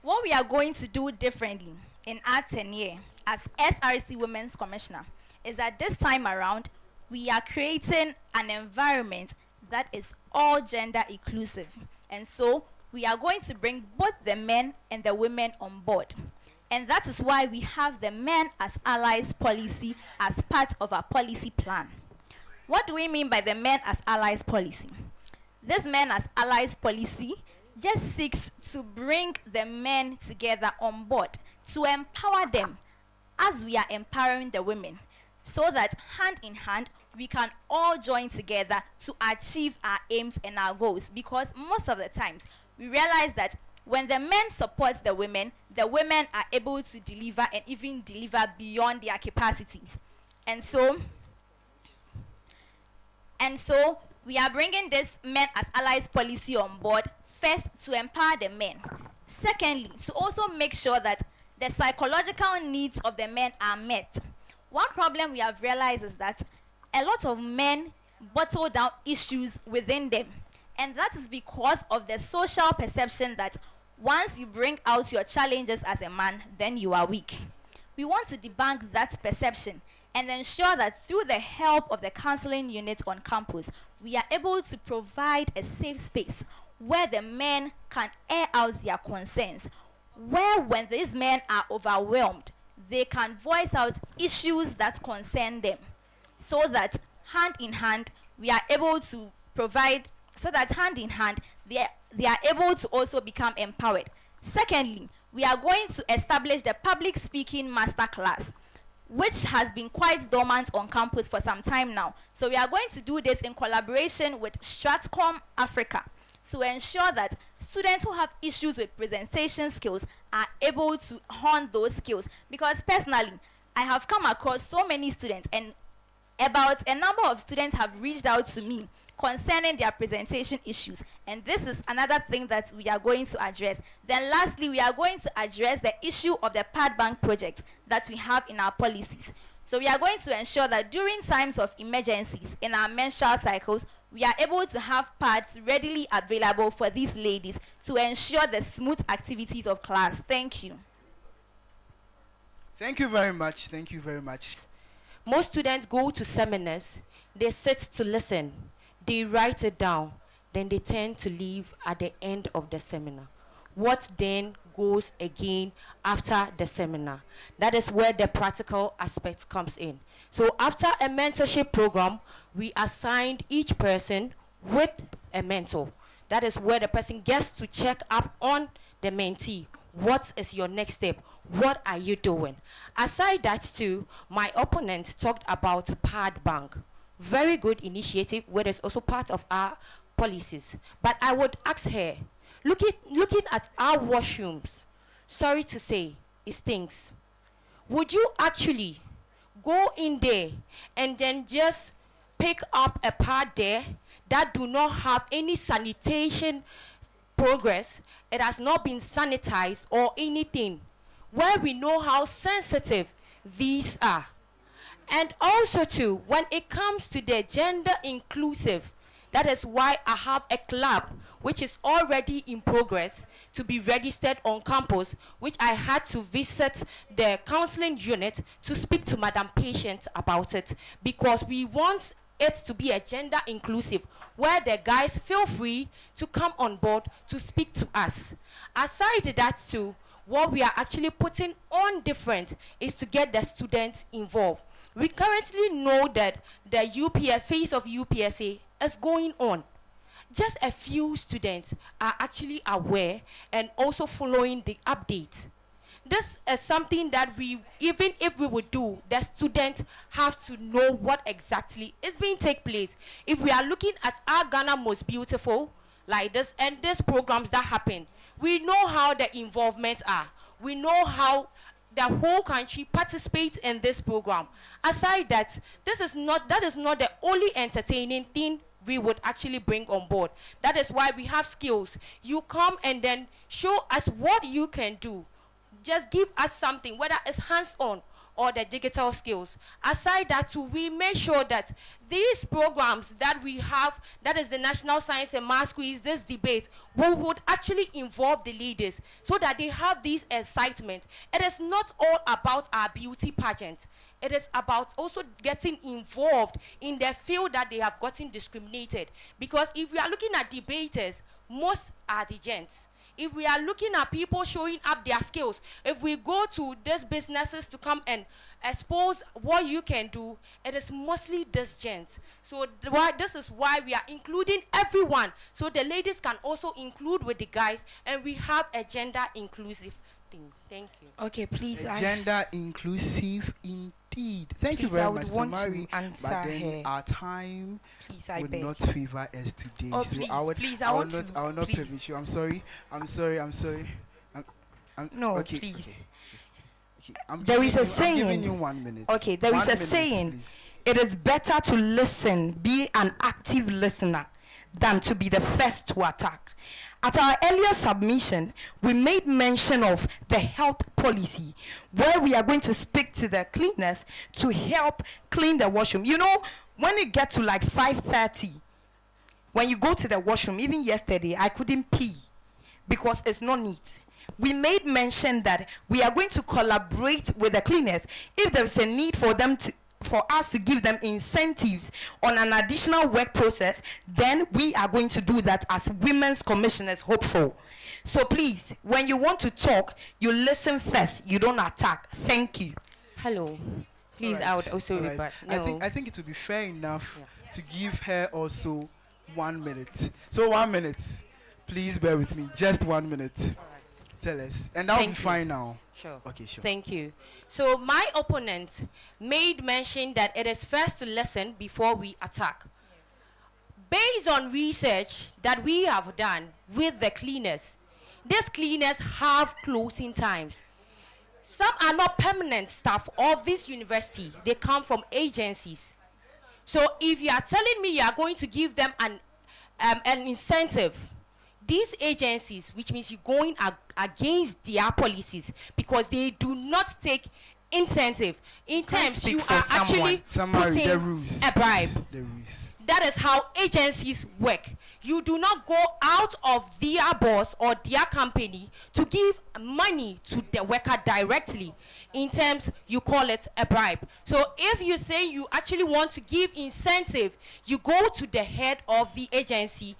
What we are going to do differently in our tenure as SRC Women's Commissioner is that this time around, we are creating an environment that is all gender inclusive. And so we are going to bring both the men and the women on board. And that is why we have the men as allies policy as part of our policy plan. What do we mean by the men as allies policy? This men as allies policy just seeks to bring the men together on board to empower them as we are empowering the women, so that hand in hand we can all join together to achieve our aims and our goals. Because most of the times we realize that when the men support the women are able to deliver and even deliver beyond their capacities. And so we are bringing this men as allies policy on board, first to empower the men, secondly to also make sure that the psychological needs of the men are met. One problem we have realized is that a lot of men bottle down issues within them, and that is because of the social perception that Once you bring out your challenges as a man, then you are weak. We want to debunk that perception and ensure that through the help of the counseling unit on campus, we are able to provide a safe space where the men can air out their concerns, where when these men are overwhelmed, they can voice out issues that concern them, so that hand in hand, we are able to provide, so that hand in hand, they are able to also become empowered. Secondly, we are going to establish the public speaking master class, which has been quite dormant on campus for some time now. So we are going to do this in collaboration with Stratcom Africa to ensure that students who have issues with presentation skills are able to hone those skills. Because personally, I have come across so many students, and about a number of students have reached out to me concerning their presentation issues, and this is another thing that we are going to address. Then lastly, we are going to address the issue of the pad bank project that we have in our policies. So we are going to ensure that during times of emergencies in our menstrual cycles, we are able to have pads readily available for these ladies to ensure the smooth activities of class. Thank you. Thank you very much. Thank you very much. Most students go to seminars, they sit to listen, they write it down, then they tend to leave at the end of the seminar. What then goes again after the seminar? That is where the practical aspect comes in. So after a mentorship program, we assigned each person with a mentor. That is where the person gets to check up on the mentee. What is your next step? What are you doing? Aside that too, my opponent talked about pad bank. Very good initiative, where it's also part of our policies. But I would ask her, looking at our washrooms, sorry to say, it stinks. Would you actually go in there and then just pick up a pad there that do not have any sanitation progress? It has not been sanitized or anything, where we know how sensitive these are. And also too, when it comes to the gender inclusive, that is why I have a club which is already in progress to be registered on campus, which I had to visit the counseling unit to speak to Madam Patient about it, because we want it to be a gender inclusive, where the guys feel free to come on board to speak to us. Aside that too, what we are actually putting on different is to get the students involved. We currently know that the phase of UPSA is going on. Just a few students are actually aware and also following the update. This is something that we, even if we would do, the students have to know what exactly is being take place. If we are looking at our Ghana Most Beautiful, like this, and these programs that happen, we know how the involvement are. We know how the whole country participates in this program. Aside that, that is not the only entertaining thing we would actually bring on board. That is why we have skills. You come and then show us what you can do. Just give us something, whether it's hands-on or the digital skills. Aside that too, we make sure that these programs that we have, that is the National Science and Maths Quiz, this debate, we would actually involve the leaders so that they have this excitement. It is not all about our beauty pageant. It is about also getting involved in the field that they have gotten discriminated. Because if we are looking at debaters, most are the gents. If we are looking at people showing up their skills, if we go to these businesses to come and expose what you can do, it is mostly this gents. So this is why we are including everyone, so the ladies can also include with the guys, and we have a gender inclusive thing. Thank you. Okay, please. Gender inclusive indeed. Thank you very much, Samari. But then our time would not favor us today. Oh, so please, I will not please. permit you. I'm sorry. No, okay, please. Okay. There is a I'm saying. giving you 1 minute. Okay, there is a 1 minute, saying. please. It is better to listen, be an active listener, than to be the first to attack. At our earlier submission, we made mention of the health policy, where we are going to speak to the cleaners to help clean the washroom. You know, when you get to like 5:30, when you go to the washroom, even yesterday, I couldn't pee because it's not neat. We made mention that we are going to collaborate with the cleaners if there is a need for them to, for us to give them incentives on an additional work process, then we are going to do that as women's commissioners hopeful. So please, when you want to talk, you listen first, you don't attack. Thank you. Hello. Please, I would also Alright. rebut. I think it would be fair enough to give her also 1 minute. So 1 minute. Please bear with me. Just 1 minute. Tell us. And that will be Thank you. fine now. Sure. Okay, sure. Thank you. So my opponent made mention that it is first to listen before we attack. Based on research that we have done with the cleaners, these cleaners have closing times. Some are not permanent staff of this university. They come from agencies. So if you are telling me you are going to give them an incentive, these agencies, which means you're going against their policies because they do not take incentive. In terms, you are actually putting the rules. a bribe. The rules. That is how agencies work. You do not go out of their boss or their company to give money to the worker directly. In terms, you call it a bribe. So if you say you actually want to give incentive, you go to the head of the agency,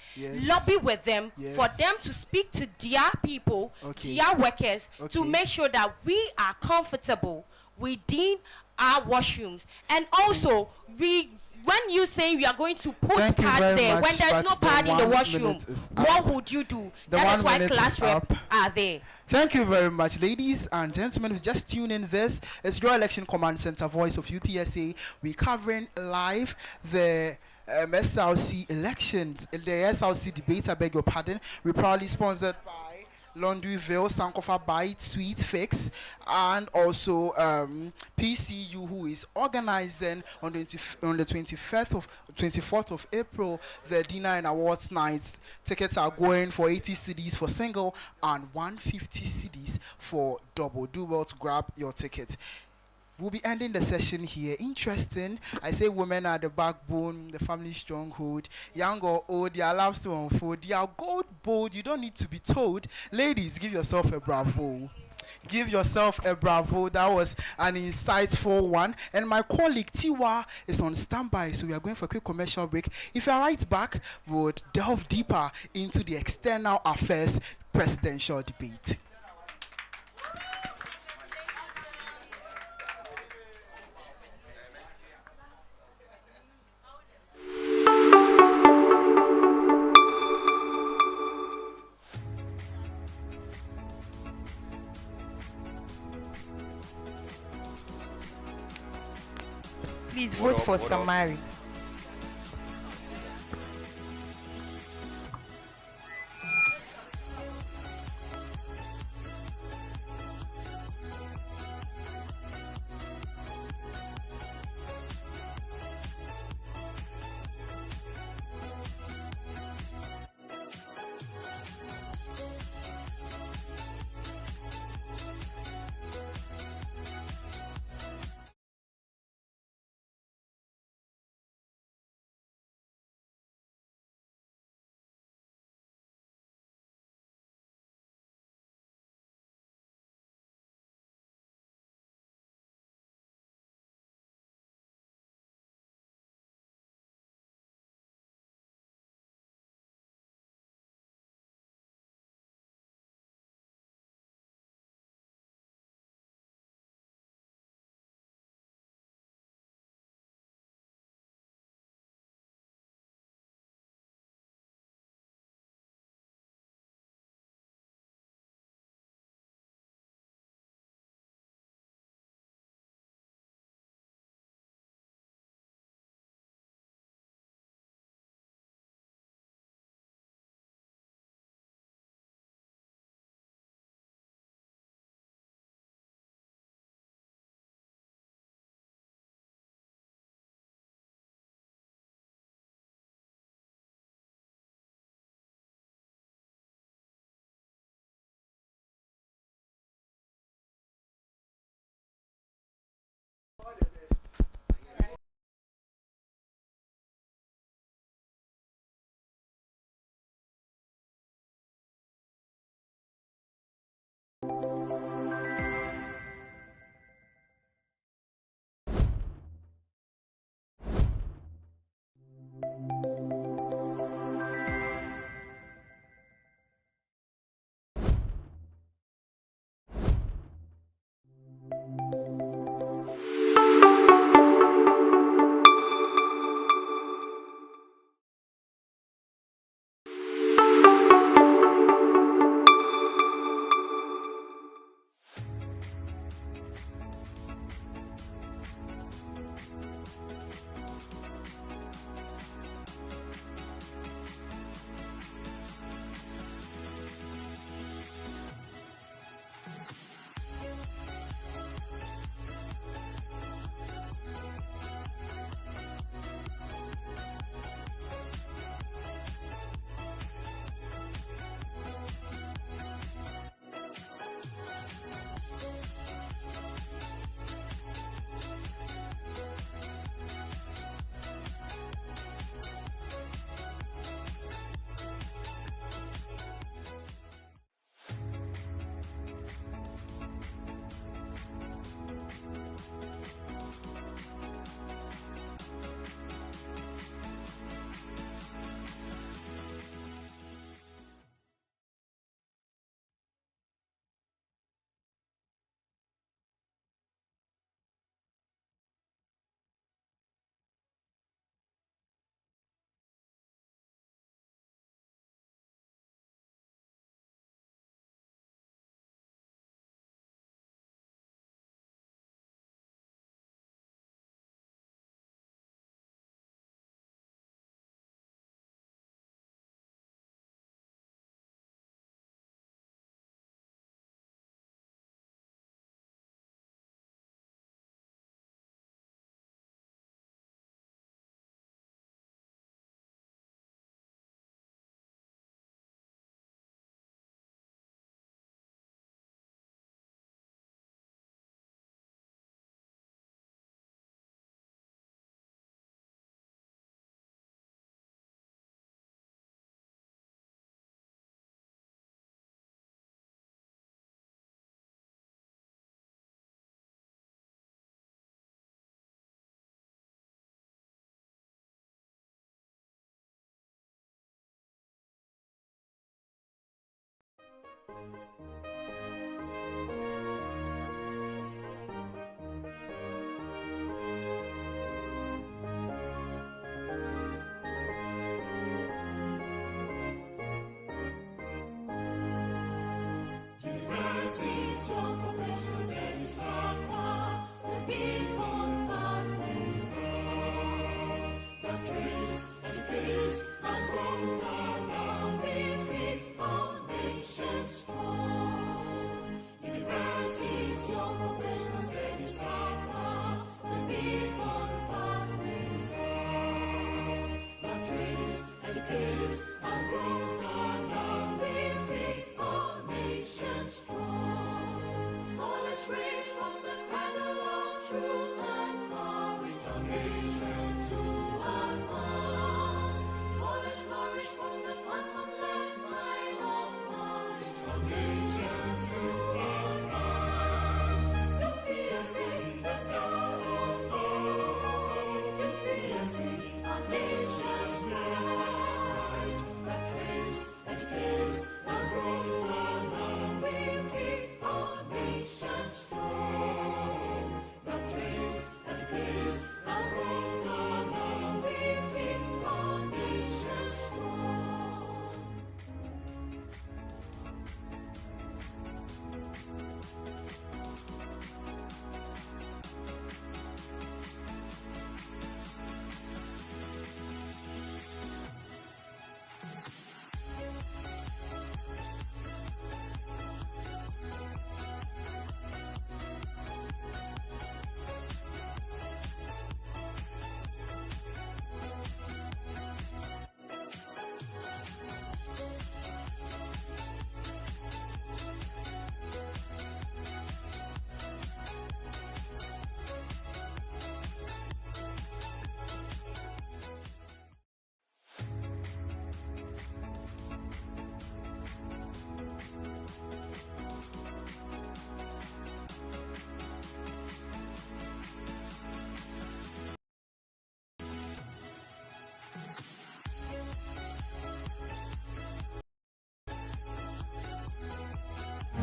lobby with them for them to speak to their people, their workers, to make sure that we are comfortable within our washrooms. And also, when you say we are going to put pads there, when there's no pad in the washroom, what would you do? That is why class rep are there. Thank you very much, ladies and gentlemen. We just tune in. This is your Election Command Center, Voice of UPSA. We're covering live the SRC elections, the SRC debate, I beg your pardon. We're proudly sponsored by Laundryville, Sankofa Bite, Sweet Fix, and also PCU, who is organizing on the 24th of April the dinner and awards nights. Tickets are going for 80 cedis for single and 150 cedis for double. Do well to grab your ticket. We'll be ending the session here. Interesting. I say women are the backbone, the family stronghold. Young or old, their lives to unfold. They are gold bold. You don't need to be told. Ladies, give yourself a bravo. Give yourself a bravo. That was an insightful one. And my colleague Tiwa is on standby, so we are going for a quick commercial break. If you are right back, we'll delve deeper into the external affairs presidential debate. Please vote for Samari.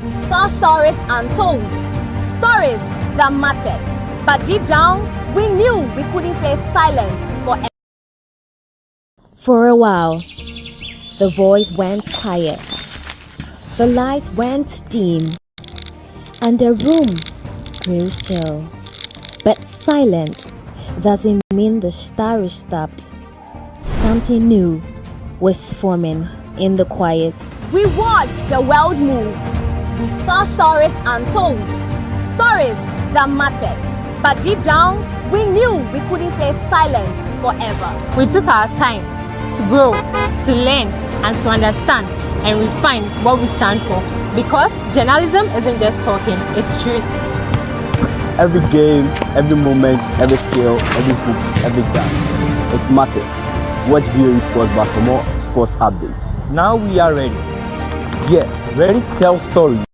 We saw stories untold, stories that matters. But deep down, we knew we couldn't stay silent forever. For a while, the voice went quiet, the light went dim, and the room grew still. But silent doesn't mean the story stopped. Something new was forming in the quiet. We watched the world move. We saw stories untold, stories that matters. But deep down, we knew we couldn't stay silent forever. We took our time to grow, to learn, and to understand and refine what we stand for. Because journalism isn't just talking, it's truth. Every game, every moment, every skill, every hook, every dance, it matters. Watch VOE Sports Bar for more sports updates. Now we are ready. Yes, ready to tell stories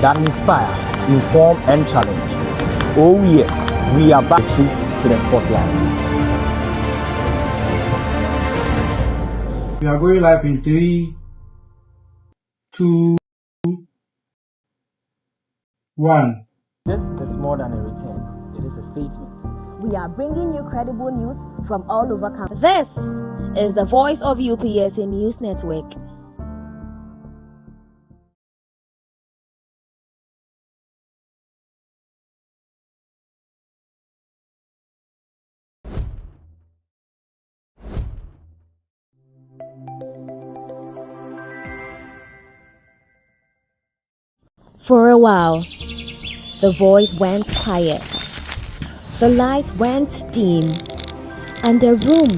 that inspire, inform, and challenge. Oh yes, we are back to the spotlight. We are going live in 3, 2, 1. This is more than a return, it is a statement. We are bringing you credible news from all over campus. This is the voice of UPSA News Network. For a while, the voice went quiet, the light went dim, and the room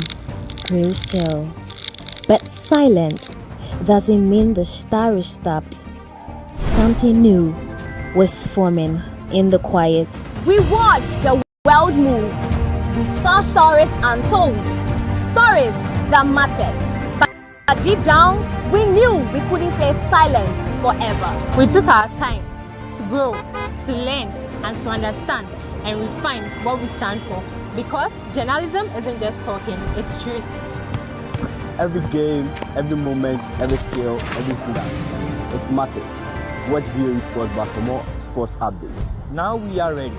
grew still. But silent doesn't mean the story stopped. Something new was forming in the quiet. We watched the world move. We saw stories untold, stories that matters. But deep down, we knew we couldn't stay silent forever. We took our time to grow, to learn, and to understand and refine what we stand for. Because journalism isn't just talking, it's truth. Every game, every moment, every skill, every hook, It matters. Watch VOE Sports Bar for more sports updates. Now we are ready.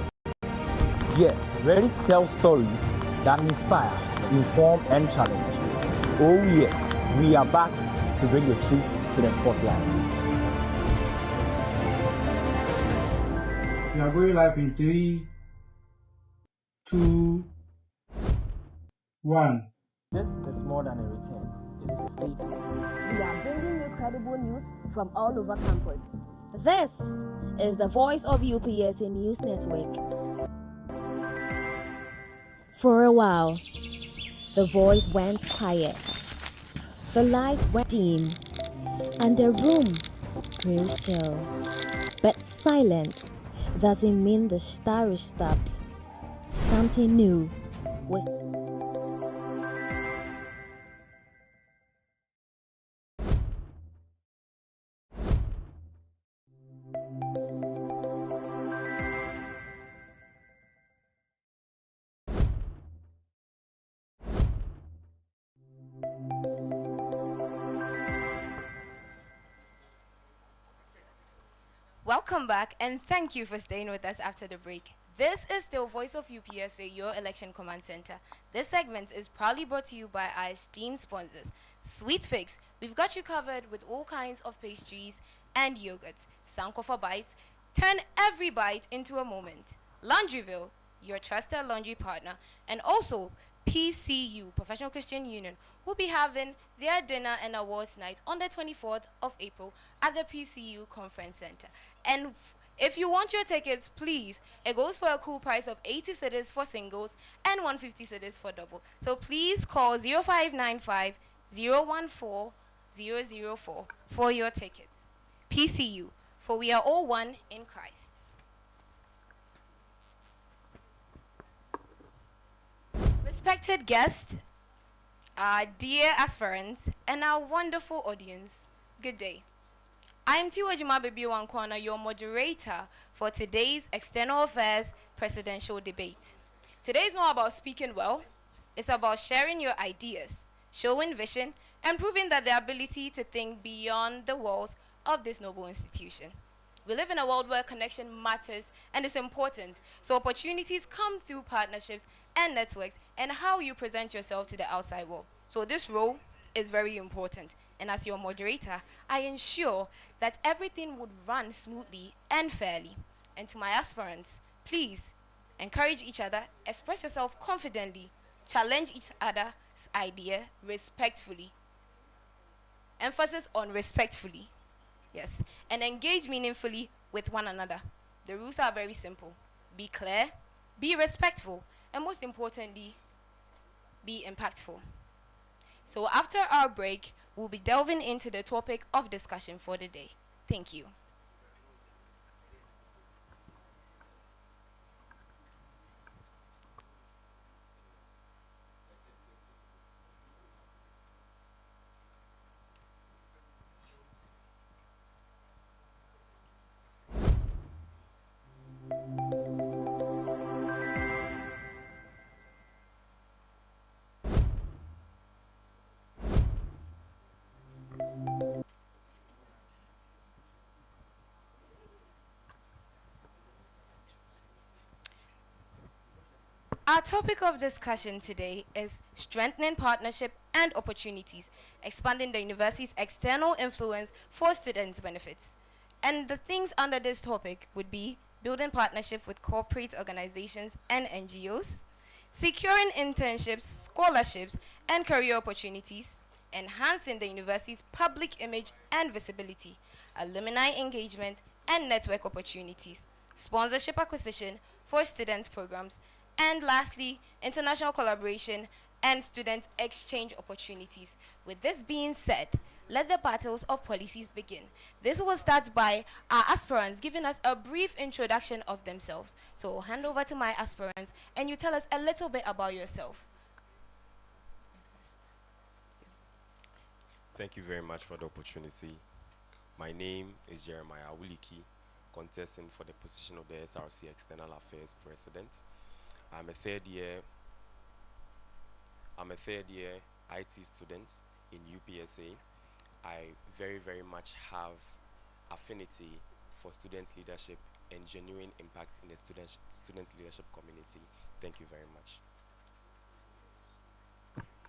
Yes, ready to tell stories that inspire, inform, and challenge. Oh yes, we are back to bring the truth to the spotlight. We are going live in 3, 2, 1. This is more than a return. It is a statement. We are bringing you credible news from all over campus. This is the voice of UPSA News Network. For a while, the voice went quiet. The light went dim, and the room grew still. But silent doesn't mean the story stopped. Something new was. Welcome back, and thank you for staying with us after the break. This is still Voice of UPSA, your election command center. This segment is proudly brought to you by our esteemed sponsors. Sweet Fix, we've got you covered with all kinds of pastries and yogurts. Sankofa Bites, turn every bite into a moment. Laundryville, your trusted laundry partner. And also, PCU, Professional Christian Union, will be having their dinner and awards night on the 24th of April at the PCU Conference Center. And if you want your tickets, please, it goes for a cool price of 80 cedis for singles and 150 cedis for double. So please call 0595 014 004 for your tickets. PCU, for we are all one in Christ. Respected guests, our dear aspirants, and our wonderful audience, good day. I am Tiwajima Baby Wankwana, your moderator for today's External Affairs Presidential Debate. Today is not about speaking well, it's about sharing your ideas, showing vision, and proving that the ability to think beyond the walls of this noble institution. We live in a world where connection matters and is important, so opportunities come through partnerships and networks and how you present yourself to the outside world. So this role is very important. And as your moderator, I ensure that everything would run smoothly and fairly. And to my aspirants, please encourage each other, express yourself confidently, challenge each other's idea respectfully. Emphasis on respectfully. Yes. And engage meaningfully with one another. The rules are very simple. Be clear, be respectful, and most importantly, be impactful. So after our break, we'll be delving into the topic of discussion for the day. Thank you. Our topic of discussion today is strengthening partnership and opportunities, expanding the university's external influence for students' benefits. And the things under this topic would be building partnership with corporate organizations and NGOs, securing internships, scholarships, and career opportunities, enhancing the university's public image and visibility, alumni engagement and network opportunities, sponsorship acquisition for student programs, and lastly, international collaboration and student exchange opportunities. With this being said, let the battles of policies begin. This will start by our aspirants giving us a brief introduction of themselves. So I'll hand over to my aspirants and you tell us a little bit about yourself. Thank you very much for the opportunity. My name is Jeremiah Wuliki, contesting for the position of the SRC External Affairs President. I'm a third year IT student in UPSA. I very much have affinity for student leadership and genuine impact in the student leadership community. Thank you very much.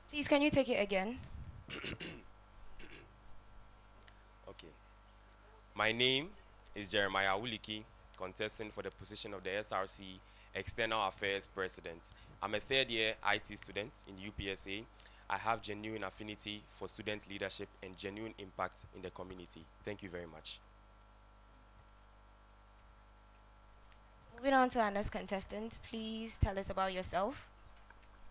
Please, can you take it again? Okay. My name is Jeremiah Wuliki, contesting for the position of the SRC External Affairs President. I'm a third-year IT student in UPSA. I have genuine affinity for student leadership and genuine impact in the community. Thank you very much. Moving on to our next contestant, please tell us about yourself.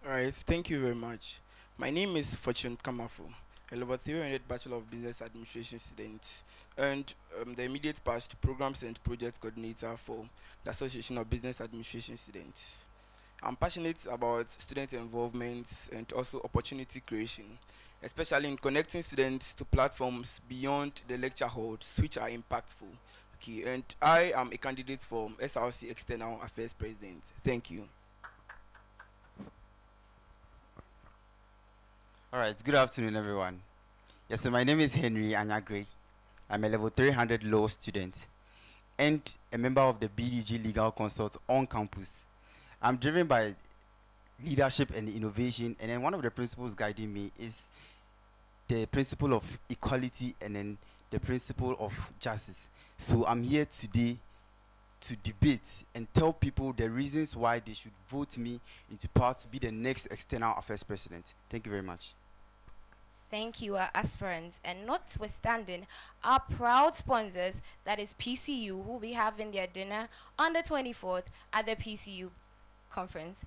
All right, thank you very much. My name is Fortune Kamafu, a level 300 Bachelor of Business Administration student, and the immediate past Programs and Project Coordinator for the Association of Business Administration Students. I'm passionate about student involvement and also opportunity creation, especially in connecting students to platforms beyond the lecture halls, which are impactful. Okay, and I am a candidate for SRC External Affairs President. Thank you. All right, good afternoon, everyone. Yes, so my name is Henry Anyagre. I'm a level 300 law student and a member of the BDG Legal Consult on campus. I'm driven by leadership and innovation, and then one of the principles guiding me is the principle of equality and then the principle of justice. So I'm here today to debate and tell people the reasons why they should vote me into power to be the next External Affairs President. Thank you very much. Thank you, our aspirants. And notwithstanding our proud sponsors, that is PCU, who will be having their dinner on the 24th at the PCU conference.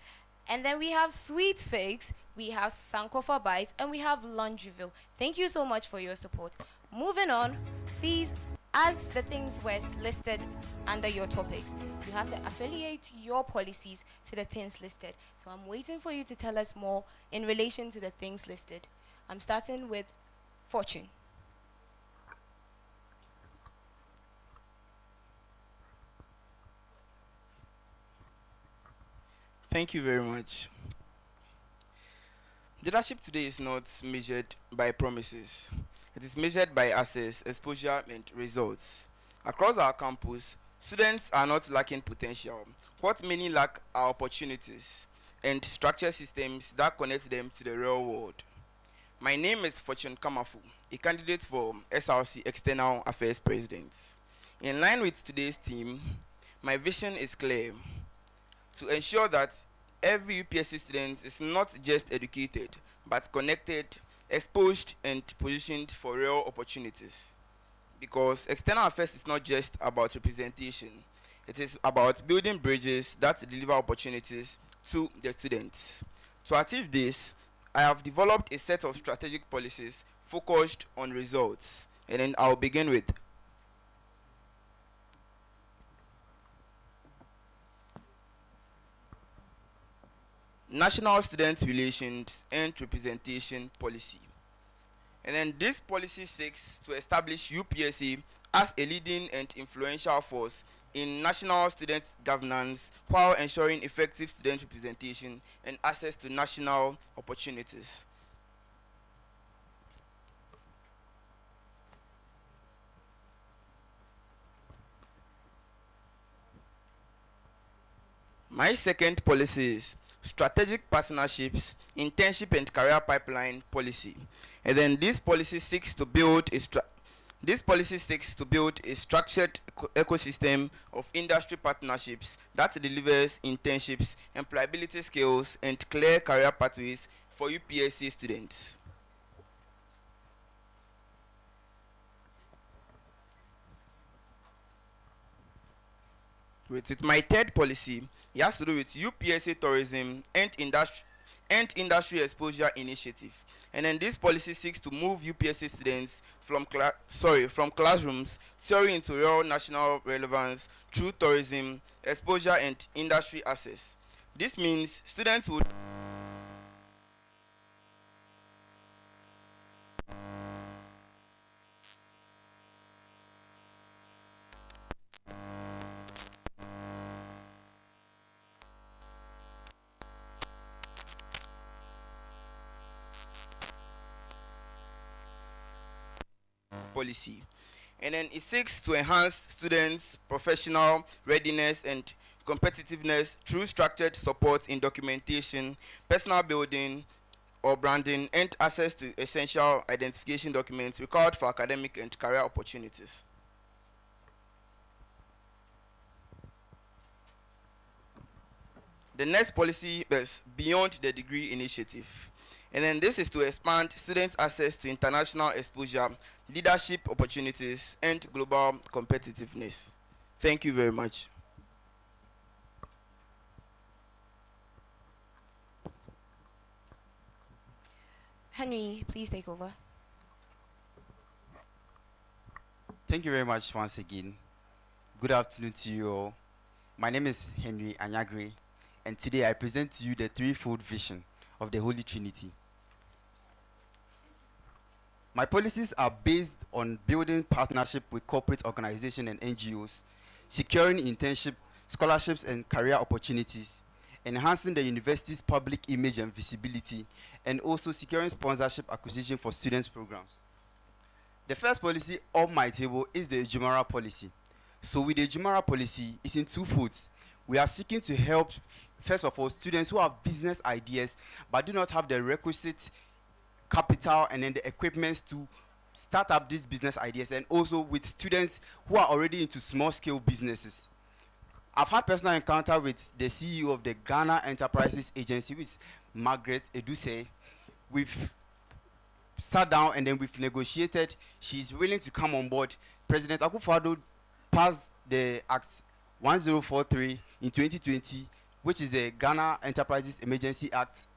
And then we have Sweet Fakes, we have Sankofa Bites, and we have Laundryville. Thank you so much for your support. Moving on, please, as the things were listed under your topics, you have to affiliate your policies to the things listed. So I'm waiting for you to tell us more in relation to the things listed. I'm starting with Fortune. Thank you very much. Leadership today is not measured by promises. It is measured by access, exposure, and results. Across our campus, students are not lacking potential. What many lack are opportunities and structure systems that connect them to the real world. My name is Fortune Kamafu, a candidate for SRC External Affairs President. In line with today's theme, my vision is clear: to ensure that every UPSC student is not just educated, but connected, exposed, and positioned for real opportunities. Because external affairs is not just about representation, it is about building bridges that deliver opportunities to the students. To achieve this, I have developed a set of strategic policies focused on results, and then I'll begin with National Student Relations and Representation Policy. And then this policy seeks to establish UPSA as a leading and influential force in national student governance while ensuring effective student representation and access to national opportunities. My second policy is strategic partnerships, internship and career pipeline policy. And then this policy seeks to build a structured ecosystem of industry partnerships that delivers internships, employability skills, and clear career pathways for UPSC students. With my third policy, it has to do with UPSA tourism and industry exposure initiative. And then this policy seeks to move UPSC students from classrooms theory into real national relevance through tourism, exposure, and industry access. This means students would policy. And then it seeks to enhance students' professional readiness and competitiveness through structured support in documentation, personal building or branding, and access to essential identification documents required for academic and career opportunities. The next policy is beyond the degree initiative. And then this is to expand students' access to international exposure, leadership opportunities, and global competitiveness. Thank you very much. Henry, please take over. Thank you very much once again. Good afternoon to you all. My name is Henry Anyagre, and today I present to you the threefold vision of the Holy Trinity. My policies are based on building partnership with corporate organizations and NGOs, securing internship, scholarships and career opportunities, enhancing the university's public image and visibility, and also securing sponsorship acquisition for students' programs. The first policy on my table is the Ejumara policy. So with the Ejumara policy, it's in two folds. We are seeking to help, first of all, students who have business ideas but do not have the requisite capital and then the equipment to start up these business ideas, and also with students who are already into small-scale businesses. I've had personal encounter with the CEO of the Ghana Enterprises Agency, which is Margaret Eduse. We've sat down and then we've negotiated. She's willing to come on board. President Akufo-Addo passed the Act 1043 in 2020, which is the Ghana Enterprises Agency Act,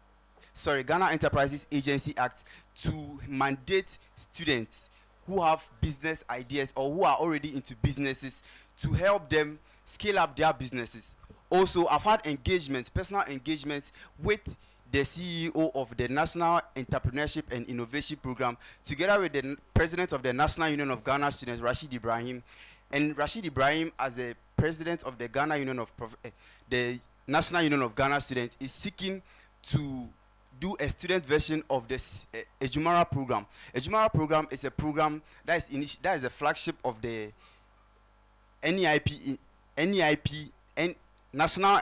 to mandate students who have business ideas or who are already into businesses to help them scale up their businesses. Also, I've had engagements, personal engagements with the CEO of the National Entrepreneurship and Innovation Program, together with the President of the National Union of Ghana Students, Rashid Ibrahim. And Rashid Ibrahim, as the President of the the National Union of Ghana Students, is seeking to do a student version of the Ejumara program. Ejumara program is a program that is a flagship of the NEIP and National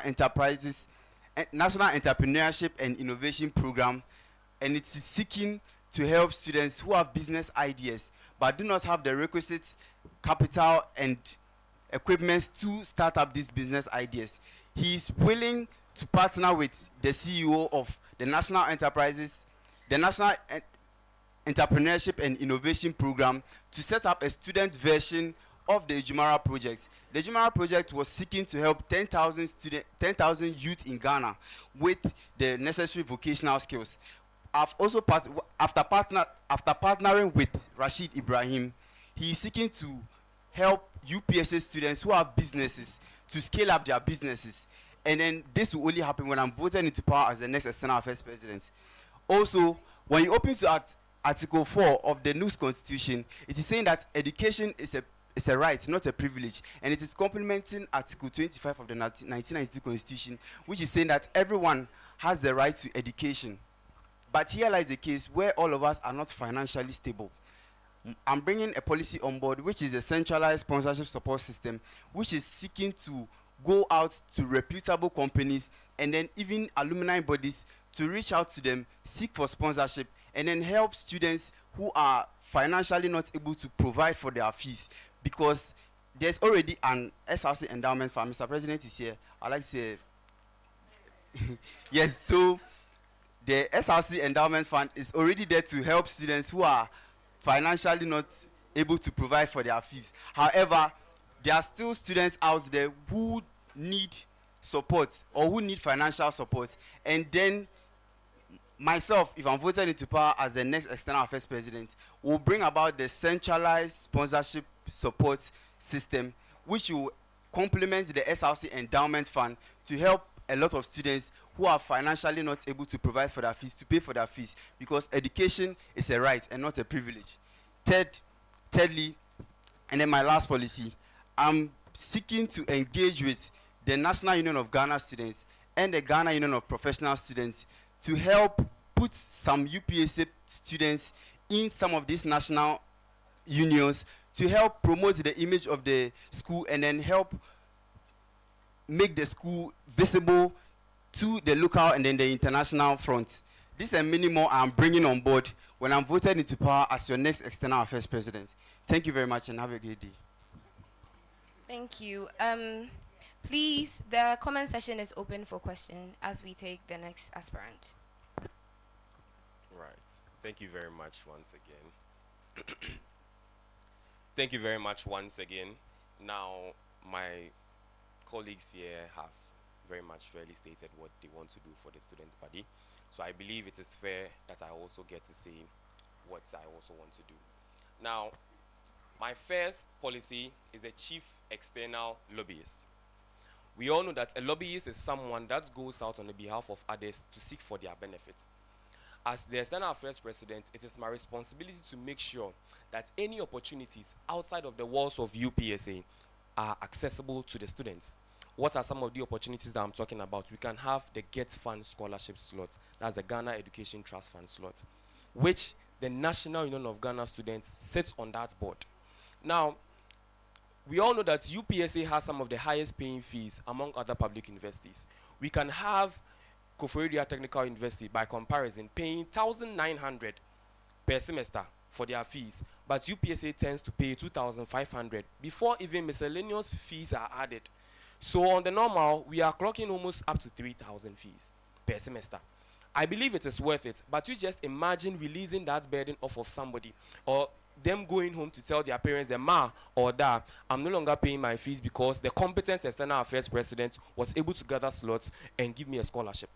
Entrepreneurship and Innovation Program, and it is seeking to help students who have business ideas but do not have the requisite capital and equipment to start up these business ideas. He is willing to partner with the CEO of the National Entrepreneurship and Innovation Program to set up a student version of the Ejumara project. The Ejumara project was seeking to help 10,000 youth in Ghana with the necessary vocational skills. I've also after partnering with Rashid Ibrahim, he is seeking to help UPSA students who have businesses to scale up their businesses. And then this will only happen when I'm voted into power as the next External Affairs President. Also, when you open to Article 4 of the new Constitution, it is saying that education is a right, not a privilege. And it is complementing Article 25 of the 1992 Constitution, which is saying that everyone has the right to education. But here lies the case where all of us are not financially stable. I'm bringing a policy on board, which is a centralized sponsorship support system, which is seeking to go out to reputable companies and then even alumni bodies to reach out to them, seek for sponsorship, and then help students who are financially not able to provide for their fees, because there's already an SRC endowment fund. Mr. President is here. I'd like to say, yes, so the SRC endowment fund is already there to help students who are financially not able to provide for their fees. However, there are still students out there who need support or who need financial support. And then myself, if I'm voted into power as the next External Affairs President, will bring about the centralized sponsorship support system, which will complement the SRC endowment fund to help a lot of students who are financially not able to provide for their fees to pay for their fees, because education is a right and not a privilege. Thirdly, and then my last policy, I'm seeking to engage with the National Union of Ghana Students and the Ghana Union of Professional Students to help put some UPSA students in some of these national unions to help promote the image of the school and then help make the school visible to the local and then the international front. This and many more I'm bringing on board when I'm voted into power as your next External Affairs President. Thank you very much and have a great day. Thank you. Please, the comment session is open for questions as we take the next aspirant. Right. Thank you very much once again. Thank you very much once again. Now, my colleagues here have very much fairly stated what they want to do for the students' body. So I believe it is fair that I also get to say what I also want to do. Now, my first policy is a chief external lobbyist. We all know that a lobbyist is someone that goes out on the behalf of others to seek for their benefit. As the External Affairs President, it is my responsibility to make sure that any opportunities outside of the walls of UPSA are accessible to the students. What are some of the opportunities that I'm talking about? We can have the Get Fund Scholarship slot. That's the Ghana Education Trust Fund slot, which the National Union of Ghana Students sits on that board. Now, we all know that UPSA has some of the highest paying fees among other public universities. We can have Koforidua Technical University, by comparison, paying $1,900 per semester for their fees, but UPSA tends to pay $2,500 before even miscellaneous fees are added. So on the normal, we are clocking almost up to 3,000 fees per semester. I believe it is worth it, but you just imagine releasing that burden off of somebody, or them going home to tell their parents, their ma or dad, I'm no longer paying my fees because the competent External Affairs President was able to gather slots and give me a scholarship.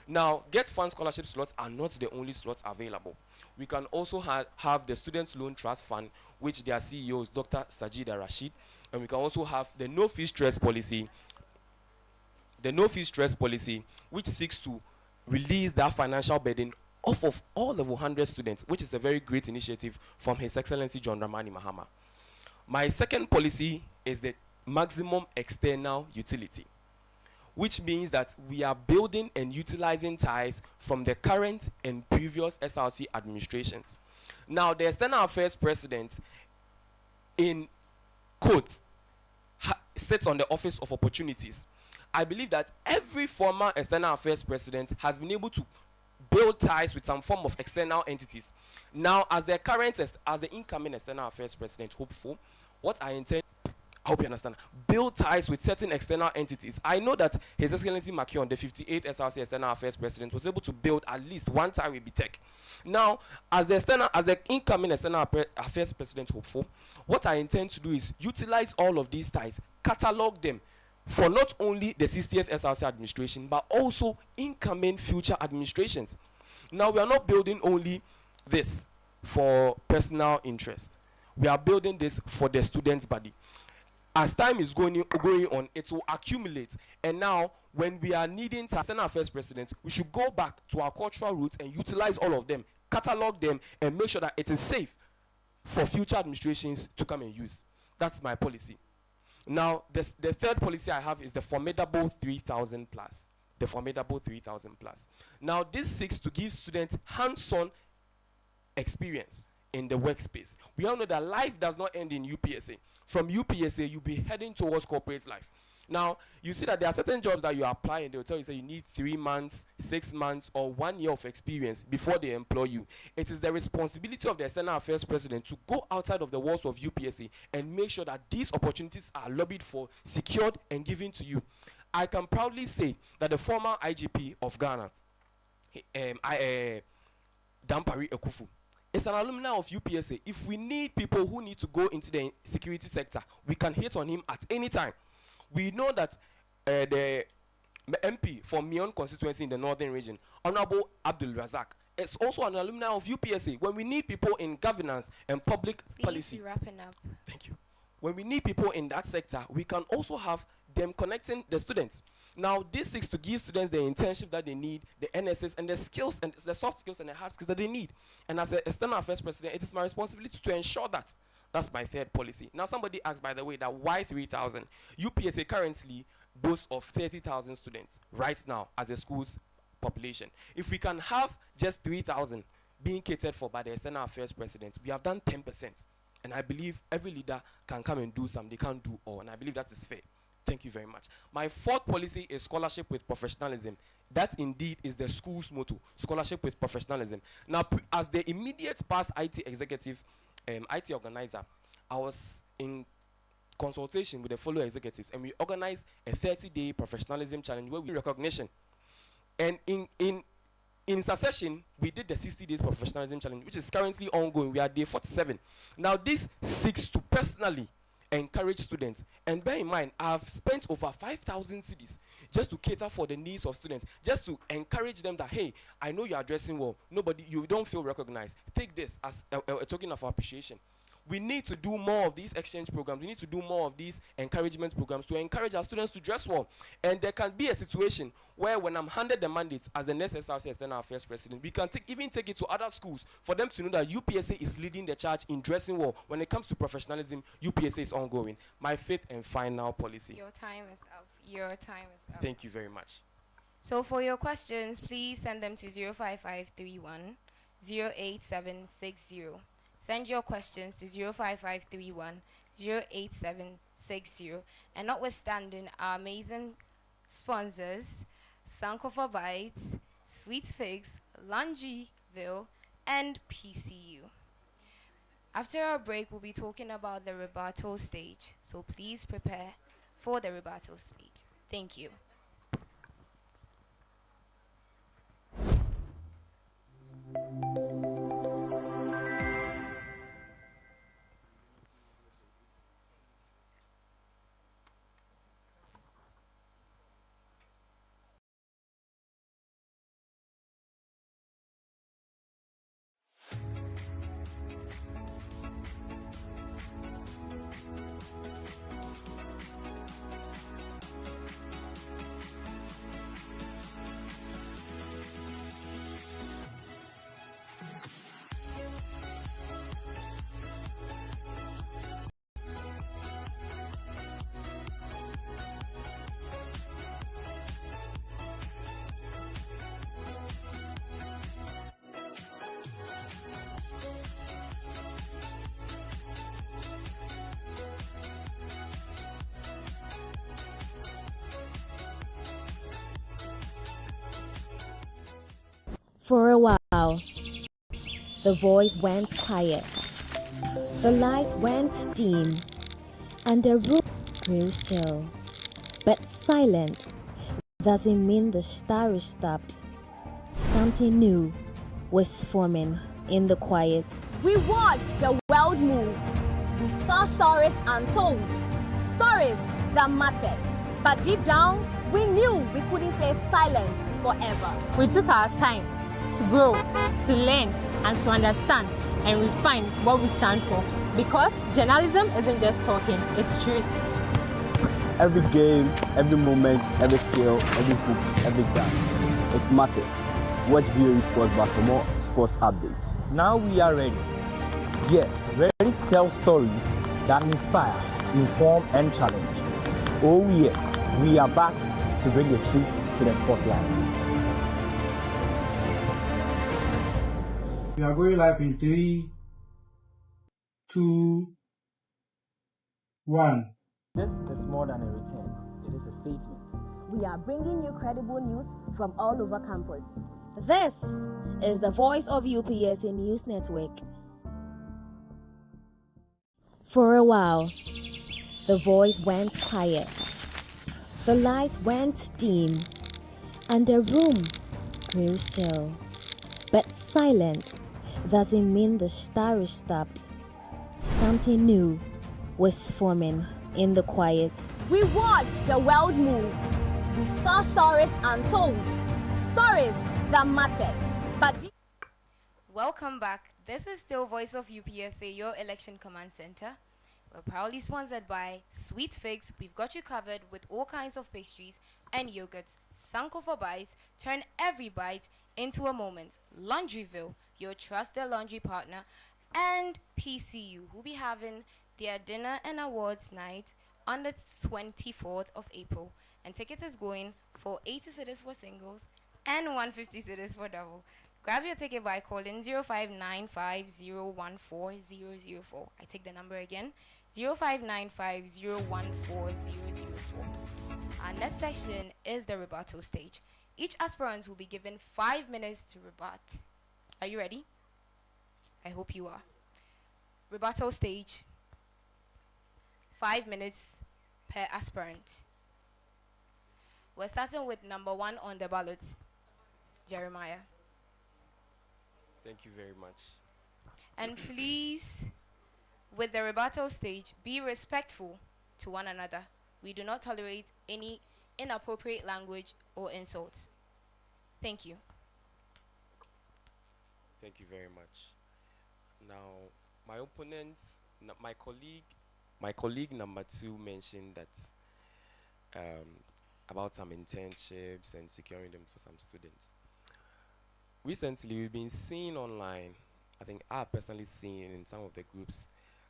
Now, Get Fund Scholarship slots are not the only slots available. We can also have the Student Loan Trust Fund, which their CEO is Dr. Sajida Rashid, and we can also have the No Fee Stress Policy, which seeks to release that financial burden off of all level 100 students, which is a very great initiative from His Excellency John Dramani Mahama. My second policy is the maximum external utility, which means that we are building and utilizing ties from the current and previous SRC administrations. Now, the External Affairs President, in quote, sits on the Office of Opportunities. I believe that every former External Affairs President has been able to build ties with some form of external entities. Now, as the incoming External Affairs President, hopeful, what I intend, I hope you understand, build ties with certain external entities. I know that His Excellency Makion, the 58th SRC External Affairs President, was able to build at least one tie with BTEC. Now, as the incoming External Affairs President, hopeful, what I intend to do is utilize all of these ties, catalog them for not only the 60th SRC administration, but also incoming future administrations. Now, we are not building only this for personal interest. We are building this for the student's body. As time is going on, it will accumulate. And now, when we are needing to External Affairs President, we should go back to our cultural roots and utilize all of them, catalog them, and make sure that it is safe for future administrations to come and use. That's my policy. Now, the third policy I have is the formidable 3,000 plus. The formidable 3,000 plus. Now, this seeks to give students hands-on experience in the workspace. We all know that life does not end in UPSA. From UPSA, you'll be heading towards corporate life. Now, you see that there are certain jobs that you apply and they'll tell you, say you need 3 months, 6 months, or 1 year of experience before they employ you. It is the responsibility of the External Affairs President to go outside of the walls of UPSA and make sure that these opportunities are lobbied for, secured, and given to you. I can proudly say that the former IGP of Ghana, Dampari Ekufu, is an alumni of UPSA. If we need people who need to go into the security sector, we can hit on him at any time. We know that the MP for Mion constituency in the northern region, Honorable Abdul Razak, is also an alumni of UPSA. When we need people in governance and public policy, wrapping up. Thank you. When we need people in that sector, we can also have them connecting the students. Now, this is to give students the internship that they need, the NSS, and the skills, and the soft skills and the hard skills that they need. And as an External Affairs President, it is my responsibility to ensure that. That's my third policy. Now, somebody asked, by the way, that why 3,000? UPSA currently boasts of 30,000 students right now as the school's population. If we can have just 3,000 being catered for by the External Affairs President, we have done 10%. And I believe every leader can come and do some. They can't do all. And I believe that is fair. Thank you very much. My fourth policy is scholarship with professionalism. That indeed is the school's motto, scholarship with professionalism. Now, as the immediate past IT executive, IT organizer, I was in consultation with the fellow executives, and we organized a 30-day professionalism challenge where we recognition. And in succession, we did the 60 days professionalism challenge, which is currently ongoing. We are day 47. Now, this seeks to personally encourage students. And bear in mind, I've spent over 5,000 cedis just to cater for the needs of students, just to encourage them that, hey, I know you are dressing well. You don't feel recognized. Take this as a token of appreciation. We need to do more of these exchange programs. We need to do more of these encouragement programs to encourage our students to dress well. And there can be a situation where when I'm handed the mandate as the next SRC External Affairs President, we can even take it to other schools for them to know that UPSA is leading the charge in dressing well. When it comes to professionalism, UPSA is ongoing. My fifth and final policy. Your time is up. Your time is up. Thank you very much. So for your questions, please send them to 05531 08760. Send your questions to 05531 08760. And notwithstanding our amazing sponsors, Sankofa Bites, Sweet Figs, Laundryville, and PCU. After our break, we'll be talking about the rebuttal stage. So please prepare for the rebuttal stage. Thank you. For a while, the voice went quiet, the light went dim, and the room grew still. But silent doesn't mean the story stopped. Something new was forming in the quiet. We watched the world move. We saw stories untold, stories that matters. But deep down, we knew we couldn't stay silent forever. We took our time to grow, to learn, and to understand and refine what we stand for. Because journalism isn't just talking, it's truth. Every game, every moment, every skill, every hook, every gap. It matters. Watch VOE Sports Bar for more sports updates. Now we are ready. Yes, ready to tell stories that inspire, inform, and challenge. Oh yes, we are back to bring the truth to the spotlight. We are going live in 3, 2, 1. This is more than a return. It is a statement. We are bringing you credible news from all over campus. This is the voice of UPSA News Network. For a while, the voice went quiet, the light went dim, and the room grew still. But silent doesn't mean the story stopped. Something new was forming in the quiet. We watched the world move. We saw stories untold, stories that matters. But Welcome back. This is still Voice of UPSA, your election command center. We're proudly sponsored by Sweet Figs. We've got you covered with all kinds of pastries and yogurts. Sankofa Bites, turn every bite into a moment. Laundryville, your trusted laundry partner. And PCU, who'll be having their dinner and awards night on the 24th of April. And tickets is going for 80 cedis for singles and 150 cedis for double. Grab your ticket by calling 0595014004. I take the number again, 0595014004. Our next session is the rebuttal stage. Each aspirant will be given 5 minutes to rebut. Are you ready? I hope you are. Rebuttal stage, 5 minutes per aspirant. We're starting with number 1 on the ballot, Jeremiah. Thank you very much. And please, with the rebuttal stage, be respectful to one another. We do not tolerate any inappropriate language or insults. Thank you. Thank you very much. Now, my opponent, my colleague number 2 mentioned that about some internships and securing them for some students. Recently, we've been seeing online, I think I've personally seen in some of the groups,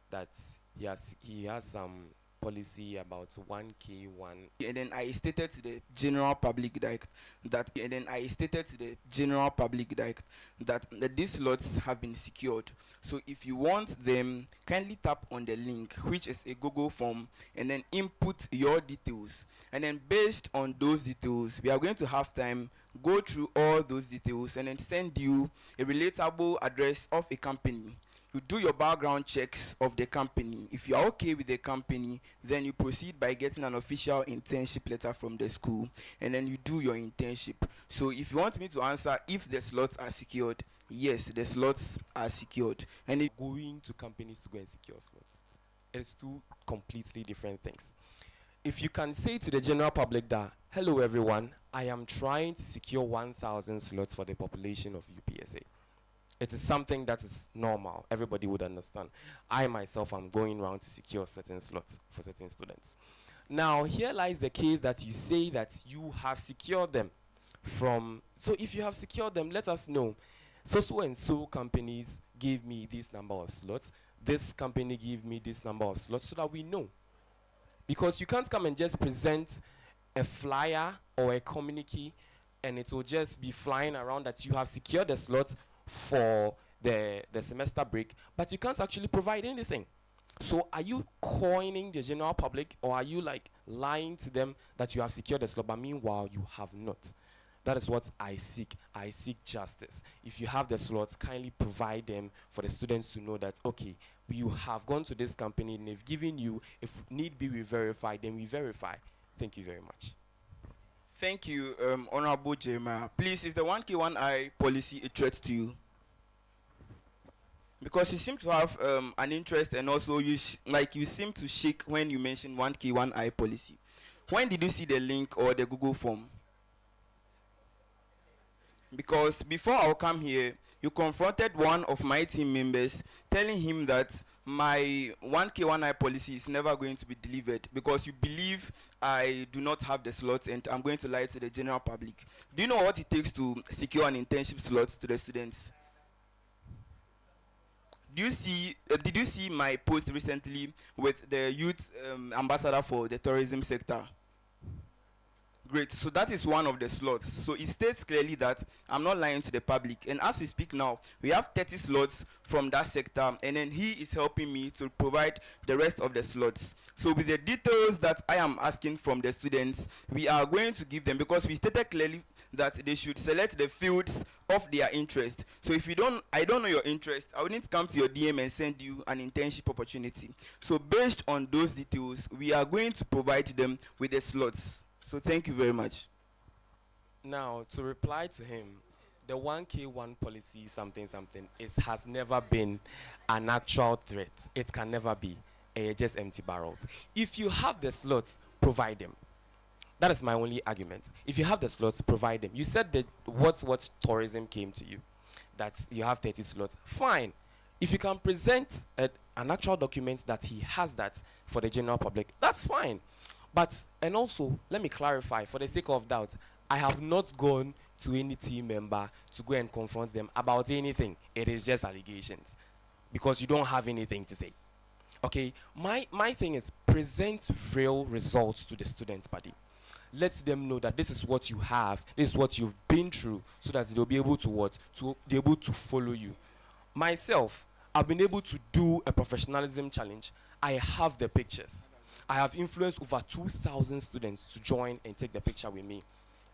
that he has some policy about 1K1. And then I stated to the general public that these slots have been secured. So if you want them, kindly tap on the link, which is a Google form, and then input your details. And then based on those details, we are going to have time go through all those details and then send you a relatable address of a company. You do your background checks of the company. If you are okay with the company, then you proceed by getting an official internship letter from the school, and then you do your internship. So if you want me to answer if the slots are secured, yes, the slots are secured. And if going to companies to go and secure slots, it's two completely different things. If you can say to the general public that, hello everyone, I am trying to secure 1,000 slots for the population of UPSA. It is something that is normal. Everybody would understand. I myself am going around to secure certain slots for certain students. Now, here lies the case that you say that you have secured them from. So if you have secured them, let us know. So and so companies gave me this number of slots. This company gave me this number of slots, so that we know. Because you can't come and just present a flyer or a communique and it will just be flying around that you have secured the slot for the semester break, but you can't actually provide anything. So are you coining the general public, or are you like lying to them that you have secured the slot, but meanwhile you have not? That is what I seek. I seek justice. If you have the slots, kindly provide them for the students to know that, okay, you have gone to this company and they've given you, if need be we verify, then we verify. Thank you very much. Thank you, Honorable Jeremiah. Please, is the 1K1I policy a threat to you? Because you seem to have an interest, and also you seem to shake when you mention 1K1I policy. When did you see the link or the Google form? Because before I'll come here, you confronted one of my team members, telling him that my 1K1I policy is never going to be delivered because you believe I do not have the slots and I'm going to lie to the general public. Do you know what it takes to secure an internship slot to the students? Did you see my post recently with the youth ambassador for the tourism sector? Great. So that is one of the slots. So it states clearly that I'm not lying to the public. And as we speak now, we have 30 slots from that sector, and then he is helping me to provide the rest of the slots. So with the details that I am asking from the students, we are going to give them, because we stated clearly that they should select the fields of their interest. So if I don't know your interest, I will need to come to your DM and send you an internship opportunity. So based on those details, we are going to provide them with the slots. So thank you very much. Now, to reply to him, the 1K1 policy has never been an actual threat. It can never be just empty barrels. If you have the slots, provide them. That is my only argument. If you have the slots, provide them. You said that what tourism came to you, that you have 30 slots. Fine. If you can present an actual document that he has that for the general public, that's fine. But, and also, let me clarify, for the sake of doubt, I have not gone to any team member to go and confront them about anything. It is just allegations, because you don't have anything to say. Okay, my thing is present real results to the students' body. let them know that this is what you have, this is what you've been through, so that they'll be able to what? To be able to follow you. Myself, I've been able to do a professionalism challenge. I have the pictures. I have influenced over 2,000 students to join and take the picture with me.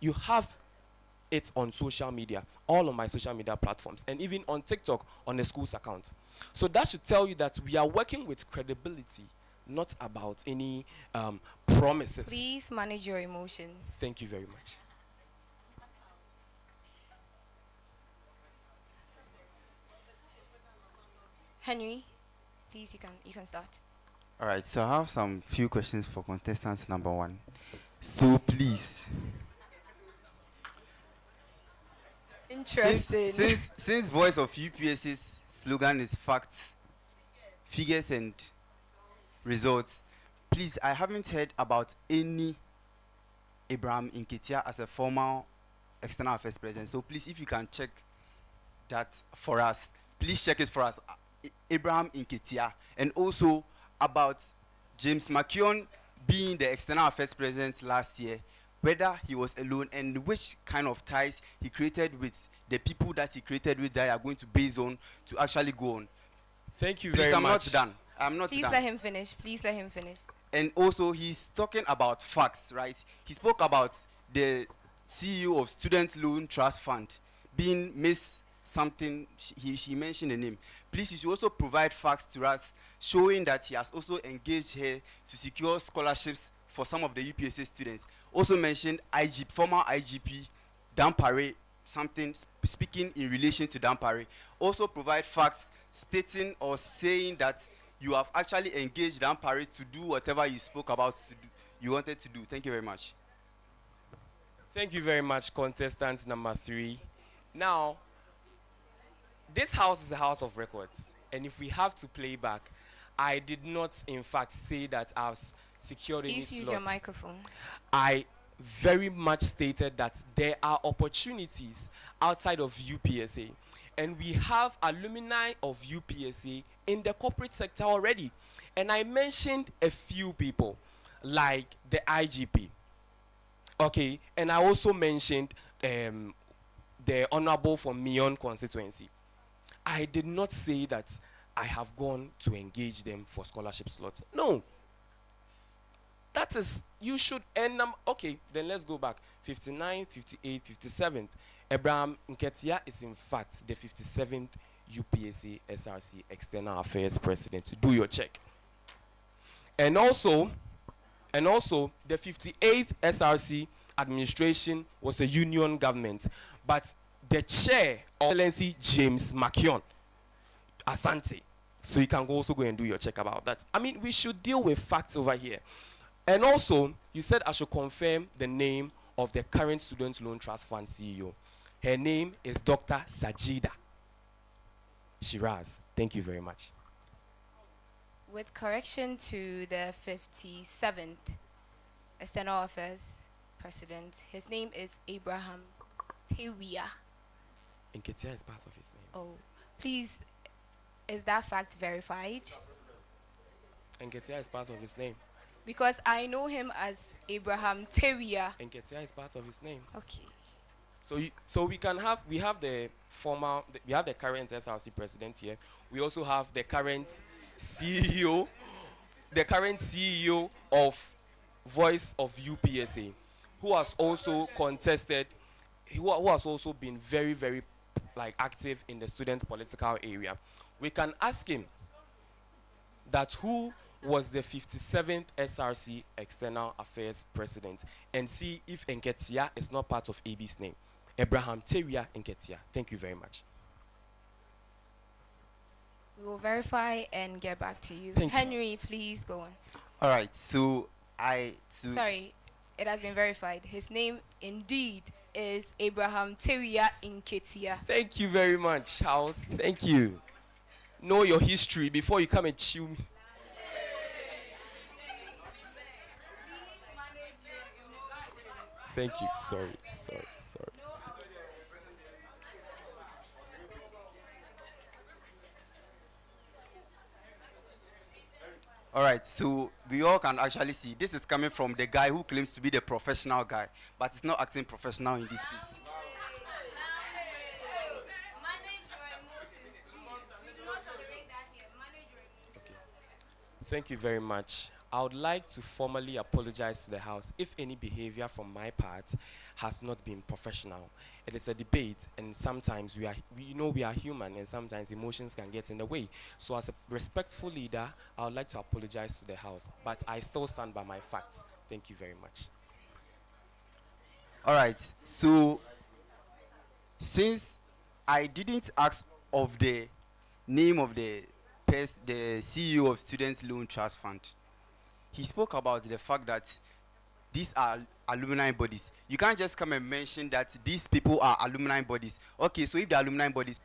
You have it on social media, all on my social media platforms, and even on TikTok on the school's account. So that should tell you that we are working with credibility, not about any promises. Please manage your emotions. Thank you very much. Henry, please, you can start. All right, so I have some few questions for contestant number 1. So please, Interesting. since Voice of UPS's slogan is facts, figures, and results, please, I haven't heard about any Abraham Nketia as a former external affairs president. So please, if you can check that for us, please check it for us. Abraham Nketia, and also about James McKeown being the external affairs president last year, whether he was alone and which kind of ties he created with the people that he created with that are going to base on to actually go on. Thank you Please, very I'm much. not done. I'm not Please done. let him finish. Please let him finish. And also, he's talking about facts, right? He spoke about the CEO of Student Loan Trust Fund being Miss something. He mentioned the name. Please, you should also provide facts to us showing that he has also engaged her to secure scholarships for some of the UPSA students. Also mentioned former IGP Dampare, something speaking in relation to Dampare. Also provide facts stating or saying that you have actually engaged Dampare to do whatever you spoke about you wanted to do. Thank you very much. Thank you very much, contestant number 3. Now, this house is a house of records, and if we have to play back, I did not, in fact, say that I've secured any slots. Please use your microphone. I very much stated that there are opportunities outside of UPSA, and we have alumni of UPSA in the corporate sector already. And I mentioned a few people, like the IGP. Okay, and I also mentioned the Honorable from Mion constituency. I did not say that I have gone to engage them for scholarship slots. No. That is, you should end them. Okay, then let's go back. 59, 58, 57th. Abraham Nketia is in fact the 57th UPSA SRC External Affairs President. Do your check. And also, the 58th SRC administration was a union government, but the chair of Excellency James McKeown, Asante. So you can also go and do your check about that. I mean, we should deal with facts over here. And also, you said I should confirm the name of the current Student Loan Trust Fund CEO. Her name is Dr. Sajida Shiraz. Thank you very much. With correction to the 57th External Affairs President, his name is Abraham Tewia. Nketia is part of his name. Oh, please, is that fact verified? Nketia is part of his name. Because I know him as Abraham Tewia. Nketia is part of his name. Okay. So we have the current SRC president here. We also have the current CEO, of Voice of UPSA, who has also contested, who has also been very, very active in the student political area. We can ask him that who was the 57th SRC External Affairs President and see if Nketia is not part of AB's name. Abraham Tewia Nketia. Thank you very much. We will verify and get back to you. Thank you. Henry, please go on. All right, so Sorry, it has been verified. His name indeed is Abraham Tewia Nketia. Thank you very much, House. Thank you. Know your history before you come and chew me. Thank you. Sorry. All right, so we all can actually see this is coming from the guy who claims to be the professional guy, but it's not acting professional in this piece. Thank you very much. I would like to formally apologize to the House if any behavior from my part has not been professional. It is a debate, and sometimes we are human, and sometimes emotions can get in the way. So as a respectful leader, I would like to apologize to the House, but I still stand by my facts. Thank you very much. All right, so since I didn't ask of the name of the CEO of Students Loan Trust Fund, he spoke about the fact that these are alumni bodies. You can't just come and mention that these people are alumni bodies. Okay, so if the alumni bodies...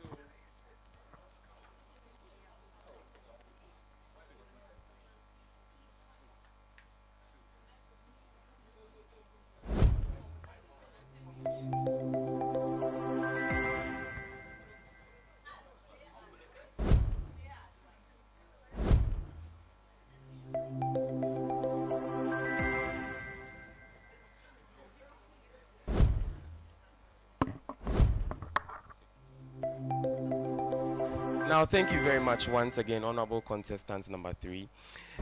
Now, thank you very much once again, honorable contestant number 3.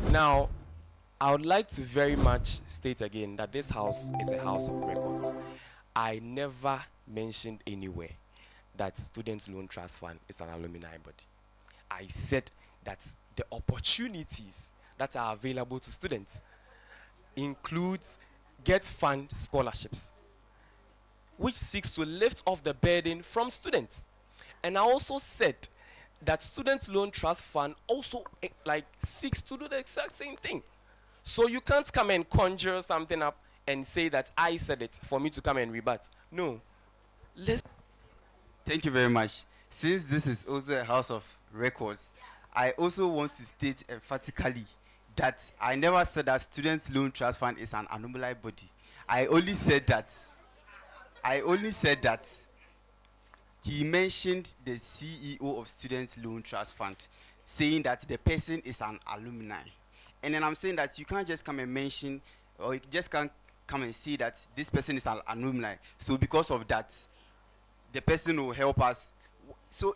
Now, I would like to very much state again that this house is a house of records. I never mentioned anywhere that Student Loan Trust Fund is an alumni body. I said that the opportunities that are available to students includes Get Fund scholarships, which seeks to lift off the burden from students. And I also said that Student Loan Trust Fund also seeks to do the exact same thing. So you can't come and conjure something up and say that I said it for me to come and rebut. No. Thank you very much. Since this is also a house of records, I also want to state emphatically that I never said that Student Loan Trust Fund is an anomaly body. I only said that he mentioned the CEO of Student Loan Trust Fund, saying that the person is an alumni. And then I'm saying that you can't just come and mention, or you just can't come and say that this person is an alumni. So because of that, the person will help us. So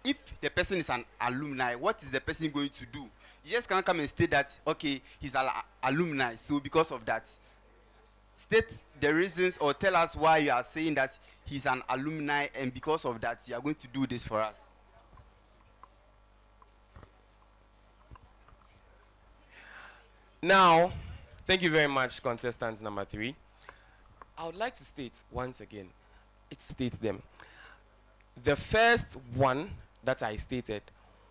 if the person is an alumni, what is the person going to do? You just can't come and state that, okay, he's an alumni, so because of that. State the reasons or tell us why you are saying that he's an alumni, and because of that you are going to do this for us. Now, thank you very much, contestant number 3. I would like to state once again, it states them. The first one that I stated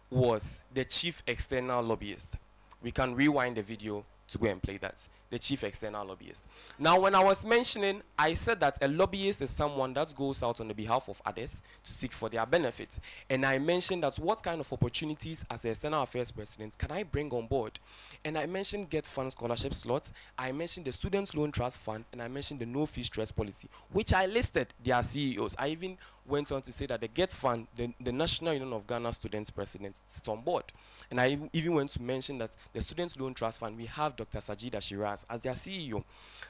was the chief external lobbyist. We can rewind the video to go and play that. The chief external lobbyist. Now, when I was mentioning, I said that a lobbyist is someone that goes out on the behalf of others to seek for their benefit. And I mentioned that what kind of opportunities as the external affairs president can I bring on board? And I mentioned Get Fund scholarship slots, I mentioned the Student Loan Trust Fund, and I mentioned the no fee stress policy, which I listed their CEOs. I even went on to say that the Get Fund, the National Union of Ghana Students President, is on board. And I even went to mention that the Student Loan Trust Fund, we have Dr. Sajida Shiraz as their CEO.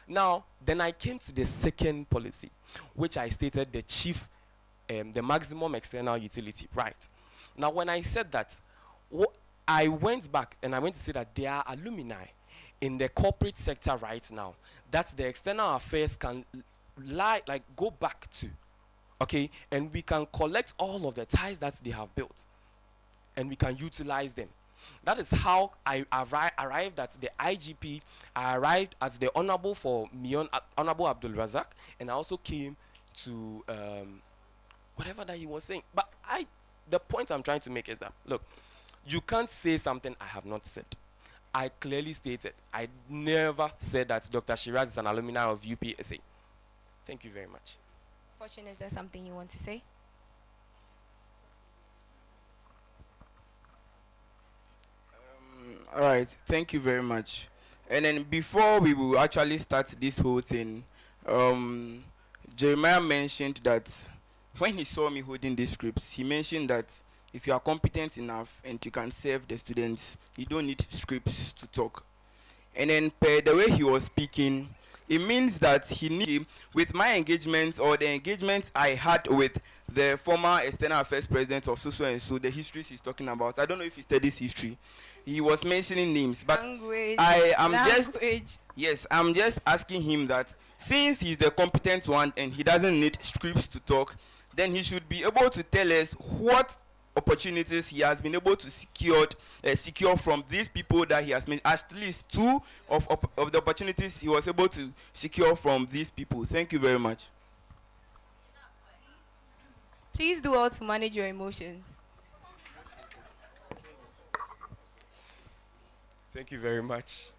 Now, then I came to the second policy, which I stated the maximum external utility right. Now, when I said that, I went back and I went to say that there are alumni in the corporate sector right now that the external affairs can go back to, okay, and we can collect all of the ties that they have built and we can utilize them. That is how I arrived at the IGP. I arrived at the Honorable for Mion, Honorable Abdul Razak, and I also came to whatever that he was saying. But the point I'm trying to make is that, look, you can't say something I have not said. I clearly stated, I never said that Dr. Shiraz is an alumni of UPSA. Thank you very much. Fortune, is there something you want to say? All right, thank you very much. And then before we will actually start this whole thing, Jeremiah mentioned that when he saw me holding these scripts, he mentioned that if you are competent enough and you can serve the students, you don't need scripts to talk. And then per the way he was speaking, it means that he need, with my engagement or the engagement I had with the former external affairs president of so and so, the histories he's talking about. I don't know if he studies history. He was mentioning names, but I'm just asking him that since he's the competent one and he doesn't need scripts to talk, then he should be able to tell us what opportunities he has been able to secure from these people that he has made. At least two of the opportunities he was able to secure from these people. Thank you very much. Please do all to manage your emotions. Thank you very much.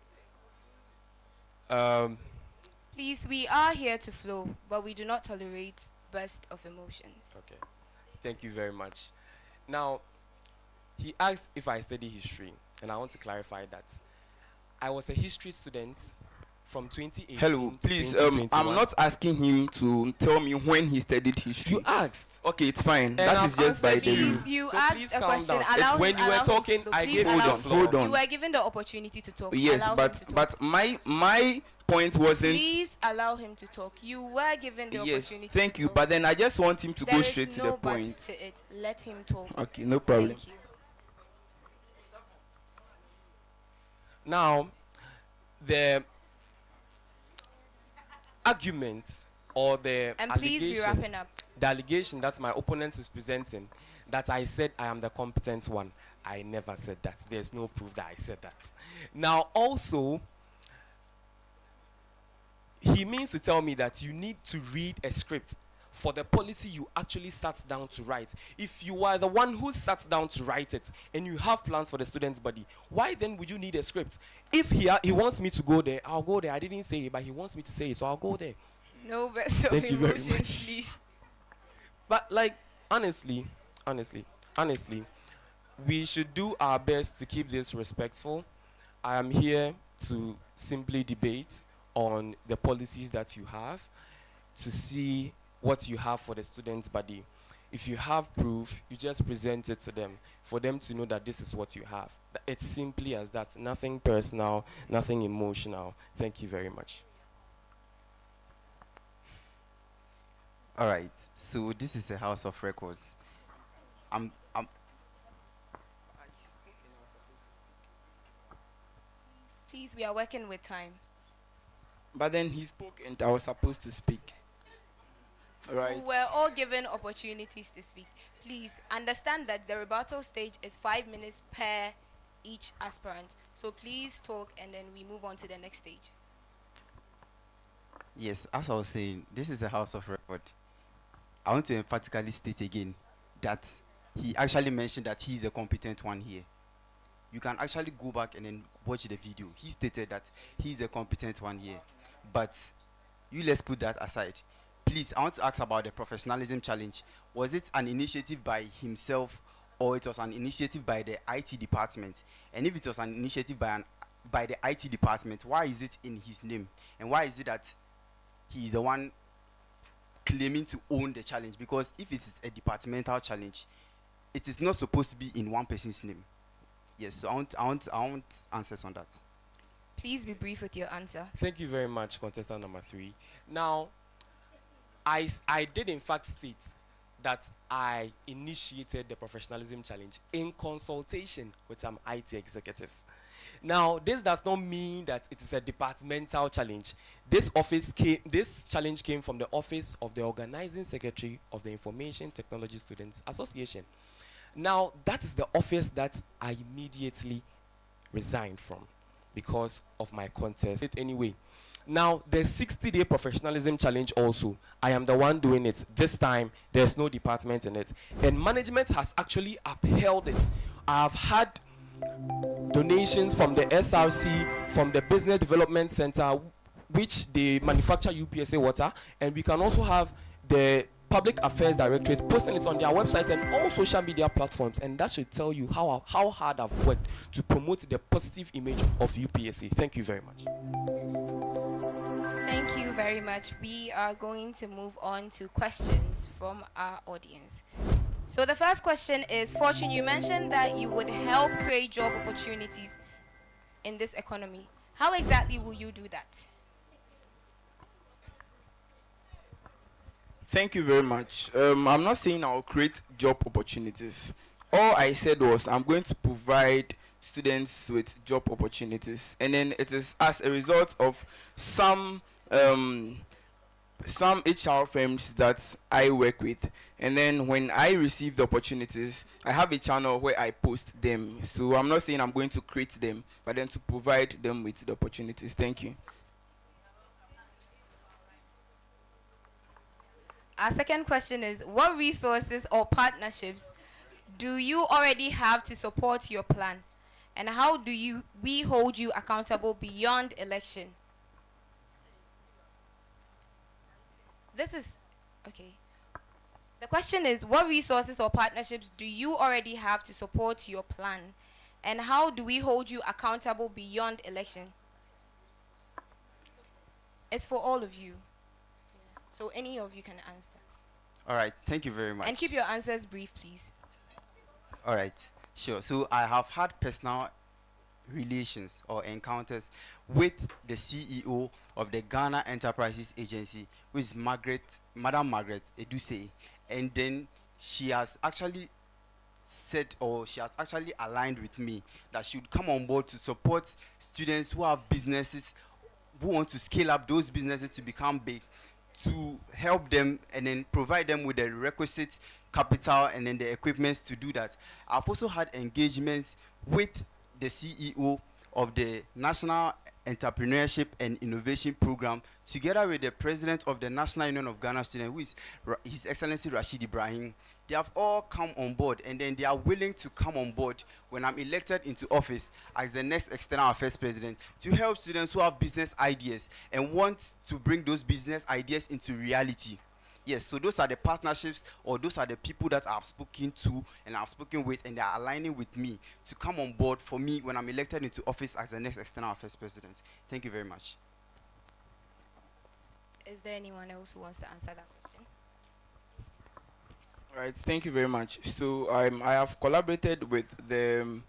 Please, we are here to flow, but we do not tolerate bursts of emotions. Okay. Thank you very much. Now, he asked if I study history, and I want to clarify that I was a history student from 2018. Hello, please. to 2021. I'm not asking him to tell me when he studied history. You asked. Okay, it's fine. And that I've is just by the Please, way. you So asked please a calm question. down. Allow When him- you were allow him to talking, flow. I Please gave you allow the him to floor. Hold on. You were given the opportunity to talk. Yes, Allow him but to talk. but my point wasn't. Please allow him to talk. You were given the Yes, opportunity. thank to you. talk. But then I just want him to There go is straight to no the but point. to it. Let him talk. Okay, no problem. Thank you. Now, the argument or the And please be allegation, wrapping up. the allegation that my opponent is presenting, that I said I am the competent one. I never said that. There's no proof that I said that. Now, also, he means to tell me that you need to read a script for the policy you actually sat down to write. If you are the one who sat down to write it and you have plans for the student's body, why then would you need a script? If he wants me to go there, I'll go there. I didn't say it, but he wants me to say it, so I'll go there. No bursts of Thank you very emotions, much. please. But like, honestly, we should do our best to keep this respectful. I am here to simply debate on the policies that you have, to see what you have for the student's body. If you have proof, you just present it to them for them to know that this is what you have. It's simply as that. Nothing personal, nothing emotional. Thank you very much. All right. So this is a house of records. Please, we are working with time. But then he spoke and I was supposed to speak. Right. We're all given opportunities to speak. Please understand that the rebuttal stage is 5 minutes per each aspirant. So please talk and then we move on to the next stage. Yes, as I was saying, this is a house of record. I want to emphatically state again that he actually mentioned that he's a competent one here. You can actually go back and then watch the video. He stated that he's a competent one here. But let's put that aside. Please, I want to ask about the professionalism challenge. Was it an initiative by himself or it was an initiative by the IT department? And if it was an initiative by the IT department, why is it in his name? And why is it that he is the one claiming to own the challenge? Because if it is a departmental challenge, it is not supposed to be in one person's name. Yes, so I want answers on that. Please be brief with your answer. Thank you very much, contestant number 3. Now, I did in fact state that I initiated the professionalism challenge in consultation with some IT executives. Now, this does not mean that it is a departmental challenge. This challenge came from the office of the organizing secretary of the Information Technology Students Association. Now, that is the office that I immediately resigned from because of my contest. Anyway, now the 60-day professionalism challenge also, I am the one doing it. This time, there's no department in it. And management has actually upheld it. I've had donations from the SRC, from the Business Development Center, which they manufacture UPSA water, and we can also have the Public Affairs Directorate posting it on their website and all social media platforms, and that should tell you how hard I've worked to promote the positive image of UPSA. Thank you very much. Thank you very much. We are going to move on to questions from our audience. So the first question is, Fortune, you mentioned that you would help create job opportunities in this economy. How exactly will you do that? Thank you very much. I'm not saying I'll create job opportunities. All I said was I'm going to provide students with job opportunities, and then it is as a result of some HR firms that I work with, and then when I receive the opportunities, I have a channel where I post them. So I'm not saying I'm going to create them, but then to provide them with the opportunities. Thank you. Our second question is, what resources or partnerships do you already have to support your plan? And how do we hold you accountable beyond election? The question is, what resources or partnerships do you already have to support your plan? And how do we hold you accountable beyond election? It's for all of you. So any of you can answer. All right, thank you very much. And keep your answers brief, please. All right, sure. So I have had personal relations or encounters with the CEO of the Ghana Enterprises Agency, which is Madam Margaret Eduse, and then she has actually said, or she has actually aligned with me that she would come on board to support students who have businesses, who want to scale up those businesses to become big, to help them and then provide them with the requisite capital and then the equipment to do that. I've also had engagements with the CEO of the National Entrepreneurship and Innovation Program, together with the President of the National Union of Ghana Students, who is His Excellency Rashid Ibrahim. They have all come on board, and then they are willing to come on board when I'm elected into office as the next External Affairs President, to help students who have business ideas and want to bring those business ideas into reality. Yes, so those are the partnerships, or those are the people that I've spoken to and I've spoken with, and they are aligning with me to come on board for me when I'm elected into office as the next External Affairs President. Thank you very much. Is there anyone else who wants to answer that question? All right, thank you very much. So I have collaborated with the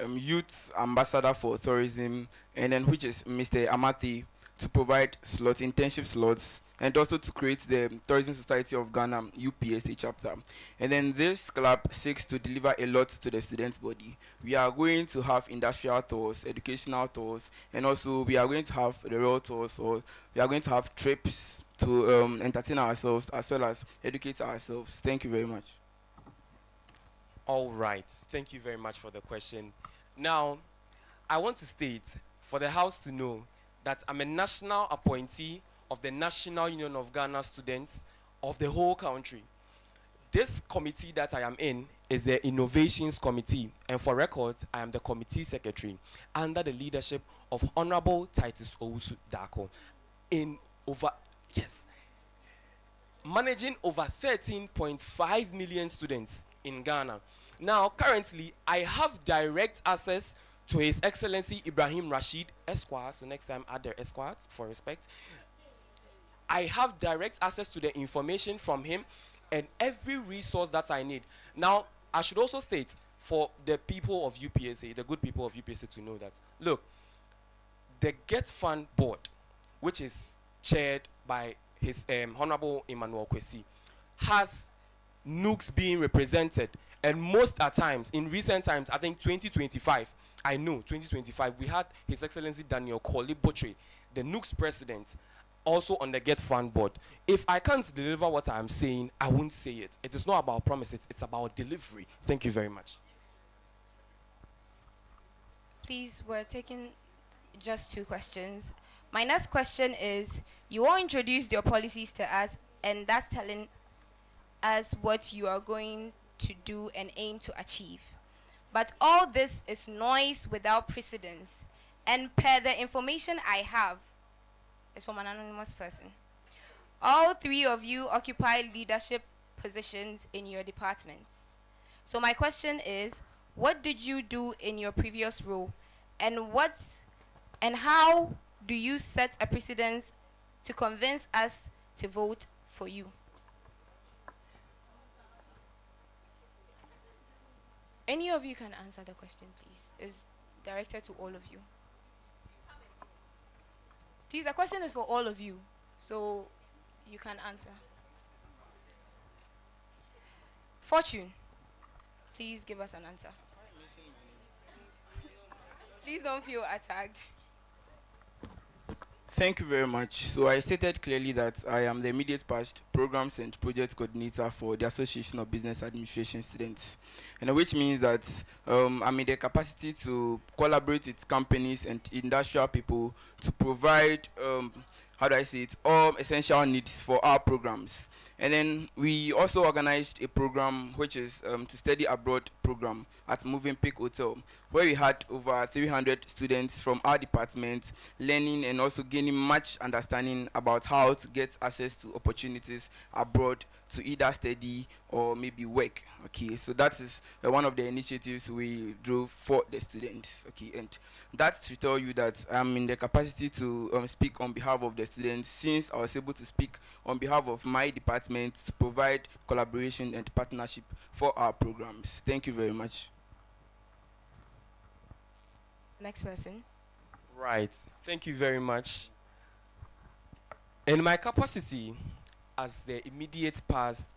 Youth Ambassador for Tourism, and then which is Mr. Amati, to provide internship slots, and also to create the Tourism Society of Ghana UPSA chapter. And then this club seeks to deliver a lot to the student body. We are going to have industrial tours, educational tours, and also we are going to have the rail tours, or we are going to have trips to entertain ourselves as well as educate ourselves. Thank you very much. All right. Thank you very much for the question. Now, I want to state for the House to know that I'm a national appointee of the National Union of Ghana Students of the whole country. This committee that I am in is the Innovations Committee, and for records, I am the committee secretary under the leadership of Honorable Titus Owusu Dako, managing over 13.5 million students in Ghana. Now, currently, I have direct access to His Excellency Ibrahim Rashid Esquire, so next time add the Esquire for respect. I have direct access to the information from him and every resource that I need. Now, I should also state for the people of UPSA, the good people of UPSA, to know that, look, the Get Fund Board, which is chaired by His Honorable Emmanuel Kwesi, has NUCs being represented, and most at times, in recent times, I think 2025, I know 2025, we had His Excellency Daniel Koli Botre, the NUCs president, also on the Get Fund Board. If I can't deliver what I'm saying, I won't say it. It is not about promises, it's about delivery. Thank you very much. Please, we're taking just 2 questions. My next question is, you all introduced your policies to us, and that's telling us what you are going to do and aim to achieve. But all this is noise without precedence. And per the information I have, it's from an anonymous person. All 3 of you occupy leadership positions in your departments. So my question is, what did you do in your previous role? And how do you set a precedence to convince us to vote for you? Any of you can answer the question, please. It's directed to all of you. Please, the question is for all of you, so you can answer. Fortune, please give us an answer. Please don't feel attacked. Thank you very much. So I stated clearly that I am the immediate past programs and project coordinator for the Association of Business Administration Students, and which means that I'm in the capacity to collaborate with companies and industrial people to provide, how do I say it, all essential needs for our programs. And then we also organized a program which is to study abroad program at Moving Peak Hotel, where we had over 300 students from our department learning and also gaining much understanding about how to get access to opportunities abroad to either study or maybe work. Okay, so that is one of the initiatives we drove for the students. Okay, and that's to tell you that I'm in the capacity to speak on behalf of the students, since I was able to speak on behalf of my department to provide collaboration and partnership for our programs. Thank you very much. Next person. Right. Thank you very much. In my capacity as the immediate past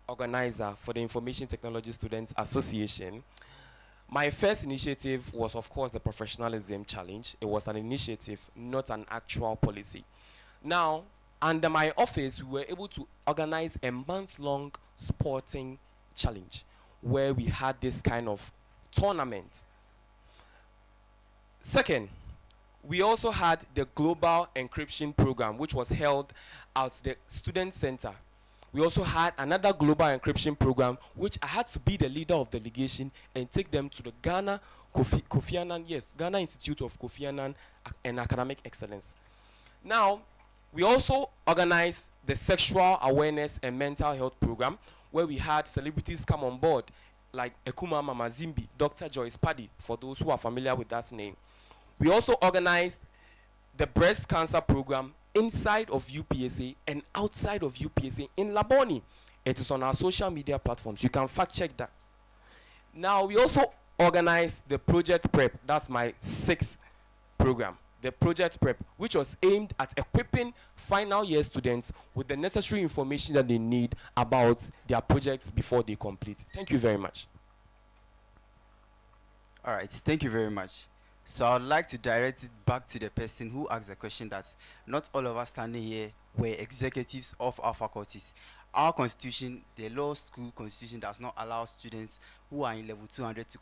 organizer for the Information Technology Students Association, my first initiative was, of course, the Professionalism Challenge. It was an initiative, not an actual policy. Now, under my office, we were able to organize a month-long sporting challenge where we had this kind of tournament. Second, we also had the Global Encryption Program, which was held at the Student Center. We also had another Global Encryption Program, which I had to be the leader of delegation and take them to the Ghana Kofi Annan, Ghana Institute of Kofi Annan and Academic Excellence. Now, we also organized the Sexual Awareness and Mental Health Program, where we had celebrities come on board, like Ekuma Mama Zimbi, Dr. Joyce Paddy, for those who are familiar with that name. We also organized the breast cancer program inside of UPSA and outside of UPSA in Laboni. It is on our social media platforms. You can fact check that. Now, we also organized the Project Prep. That's my 6th program. The Project Prep, which was aimed at equipping final year students with the necessary information that they need about their projects before they complete. Thank you very much. All right, thank you very much. So I would like to direct it back to the person who asked the question that not all of us standing here were executives of our faculties. Our constitution, the law school constitution, does not allow students who are in level 200 to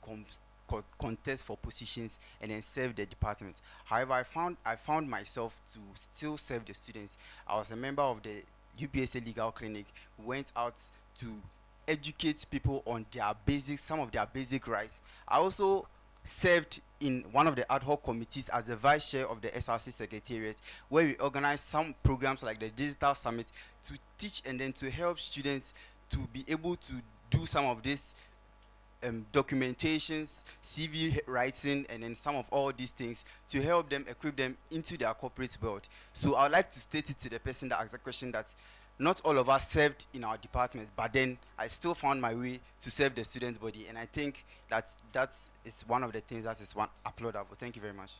contest for positions and then serve the department. However, I found myself to still serve the students. I was a member of the UPSA Legal Clinic, went out to educate people on their some of their basic rights. I also served in one of the ad hoc committees as the vice chair of the SRC Secretariat, where we organized some programs like the Digital Summit to teach and then to help students to be able to do some of this documentations, CV writing, and then some of all these things to help them, equip them into their corporate world. So I would like to state it to the person that asked the question that not all of us served in our departments, but then I still found my way to serve the students' body, and I think that is one of the things that is one applaudable. Thank you very much.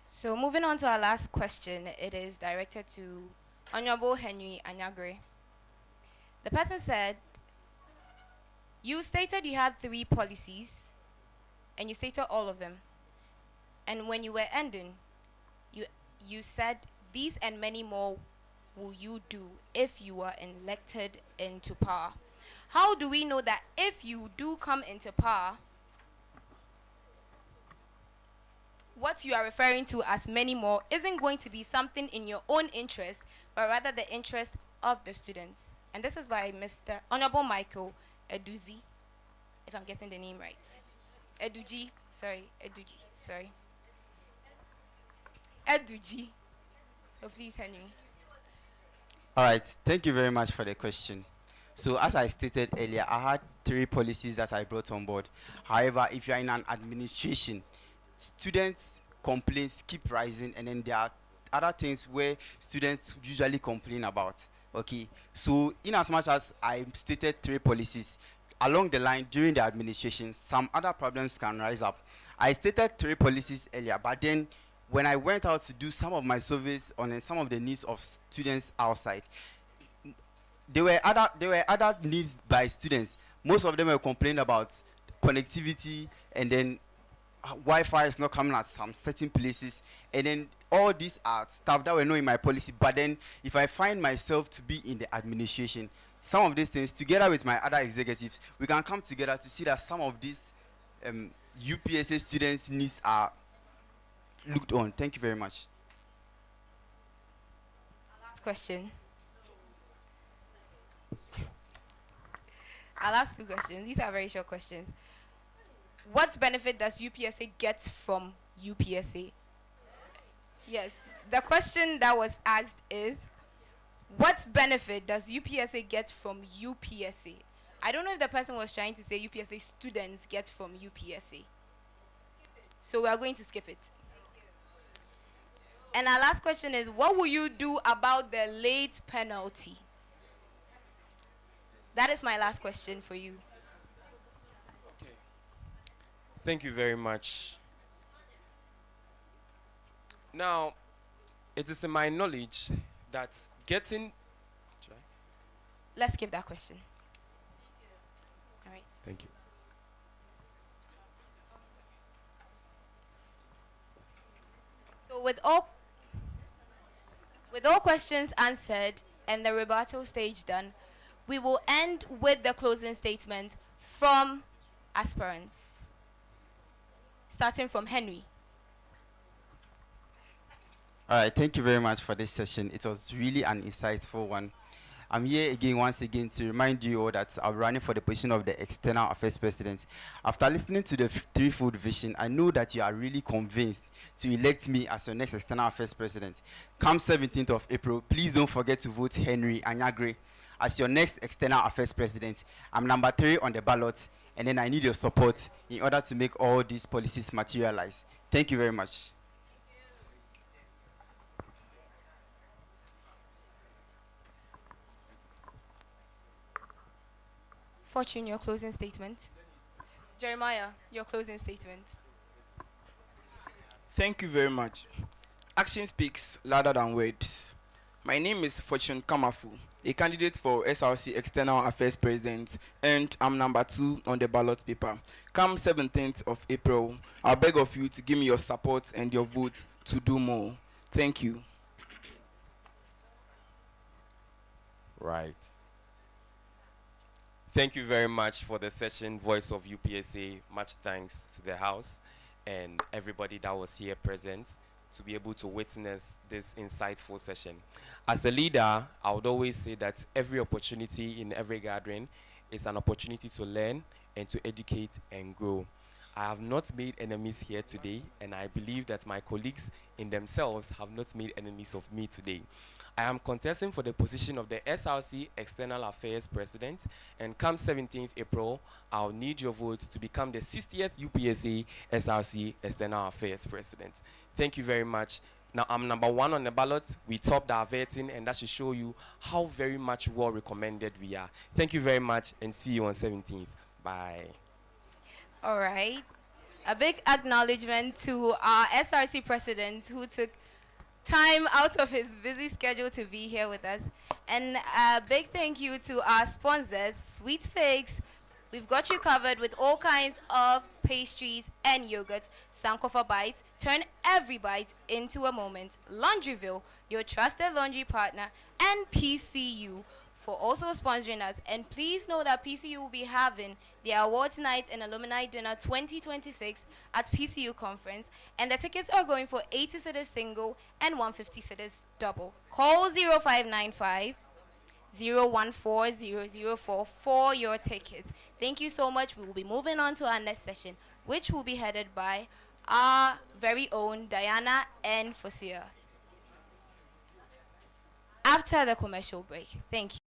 So moving on to our last question, it is directed to Honorable Henry Anyagre. The person said, you stated you had 3 policies, and you stated all of them. And when you were ending, you said these and many more will you do if you are elected into power. How do we know that if you do come into power, what you are referring to as many more isn't going to be something in your own interest, but rather the interest of the students? And this is by Mr. Honorable Michael Eduzi, if I'm getting the name right. Eduji. So please, Henry. All right, thank you very much for the question. So as I stated earlier, I had 3 policies that I brought on board. However, if you are in an administration, students' complaints keep rising, and then there are other things where students usually complain about. Okay, so in as much as I stated 3 policies, along the line during the administration, some other problems can rise up. I stated 3 policies earlier, but then when I went out to do some of my surveys on some of the needs of students outside, there were other needs by students. Most of them were complaining about connectivity, and then Wi-Fi is not coming at some certain places, and then all these are stuff that were not in my policy. But then if I find myself to be in the administration, some of these things, together with my other executives, we can come together to see that some of these UPSA students' needs are looked on. Thank you very much. Last question. I'll ask 2 questions. These are very short questions. What benefit does UPSA get from UPSA? Yes, the question that was asked is, what benefit does UPSA get from UPSA? I don't know if the person was trying to say UPSA students get from UPSA. So we are going to skip it. And our last question is, what will you do about the late penalty? That is my last question for you. Okay. Thank you very much. Now, it is in my knowledge that getting... Let's skip that question. All right. Thank you. So with all questions answered and the rebuttal stage done, we will end with the closing statement from aspirants. Starting from Henry. All right, thank you very much for this session. It was really an insightful one. I'm here once again to remind you all that I'm running for the position of the External Affairs President. After listening to the threefold vision, I know that you are really convinced to elect me as your next External Affairs President. Come 17th of April, please don't forget to vote Henry Anyagre as your next External Affairs President. I'm number 3 on the ballot, and then I need your support in order to make all these policies materialize. Thank you very much. Fortune, your closing statement. Jeremiah, your closing statement. Thank you very much. Action speaks louder than words. My name is Fortune Kamafu, a candidate for SRC External Affairs President, and I'm number 2 on the ballot paper. Come 17th of April, I'll beg of you to give me your support and your vote to do more. Thank you. Right. Thank you very much for the session, Voice of UPSA. Much thanks to the House and everybody that was here present to be able to witness this insightful session. As a leader, I would always say that every opportunity in every gathering is an opportunity to learn and to educate and grow. I have not made enemies here today, and I believe that my colleagues in themselves have not made enemies of me today. I am contesting for the position of the SRC External Affairs President, and come 17th April, I'll need your vote to become the 60th UPSA SRC External Affairs President. Thank you very much. Now, I'm number 1 on the ballot. We topped our vetting, and that should show you how very much well recommended we are. Thank you very much, and see you on 17th. Bye. All right. A big acknowledgement to our SRC President who took time out of his busy schedule to be here with us. And a big thank you to our sponsors, Sweet Figs. We've got you covered with all kinds of pastries and yogurts. Sankofa Bites, turn every bite into a moment. Laundryville, your trusted laundry partner, and PCU for also sponsoring us. And please know that PCU will be having their awards night and alumni dinner 2026 at PCU conference, and the tickets are going for 80 cedis single and 150 cedis double. Call 0595 014004 for your tickets. Thank you so much. We will be moving on to our next session, which will be headed by our very own Diana and Fosia after the commercial break. Thank you.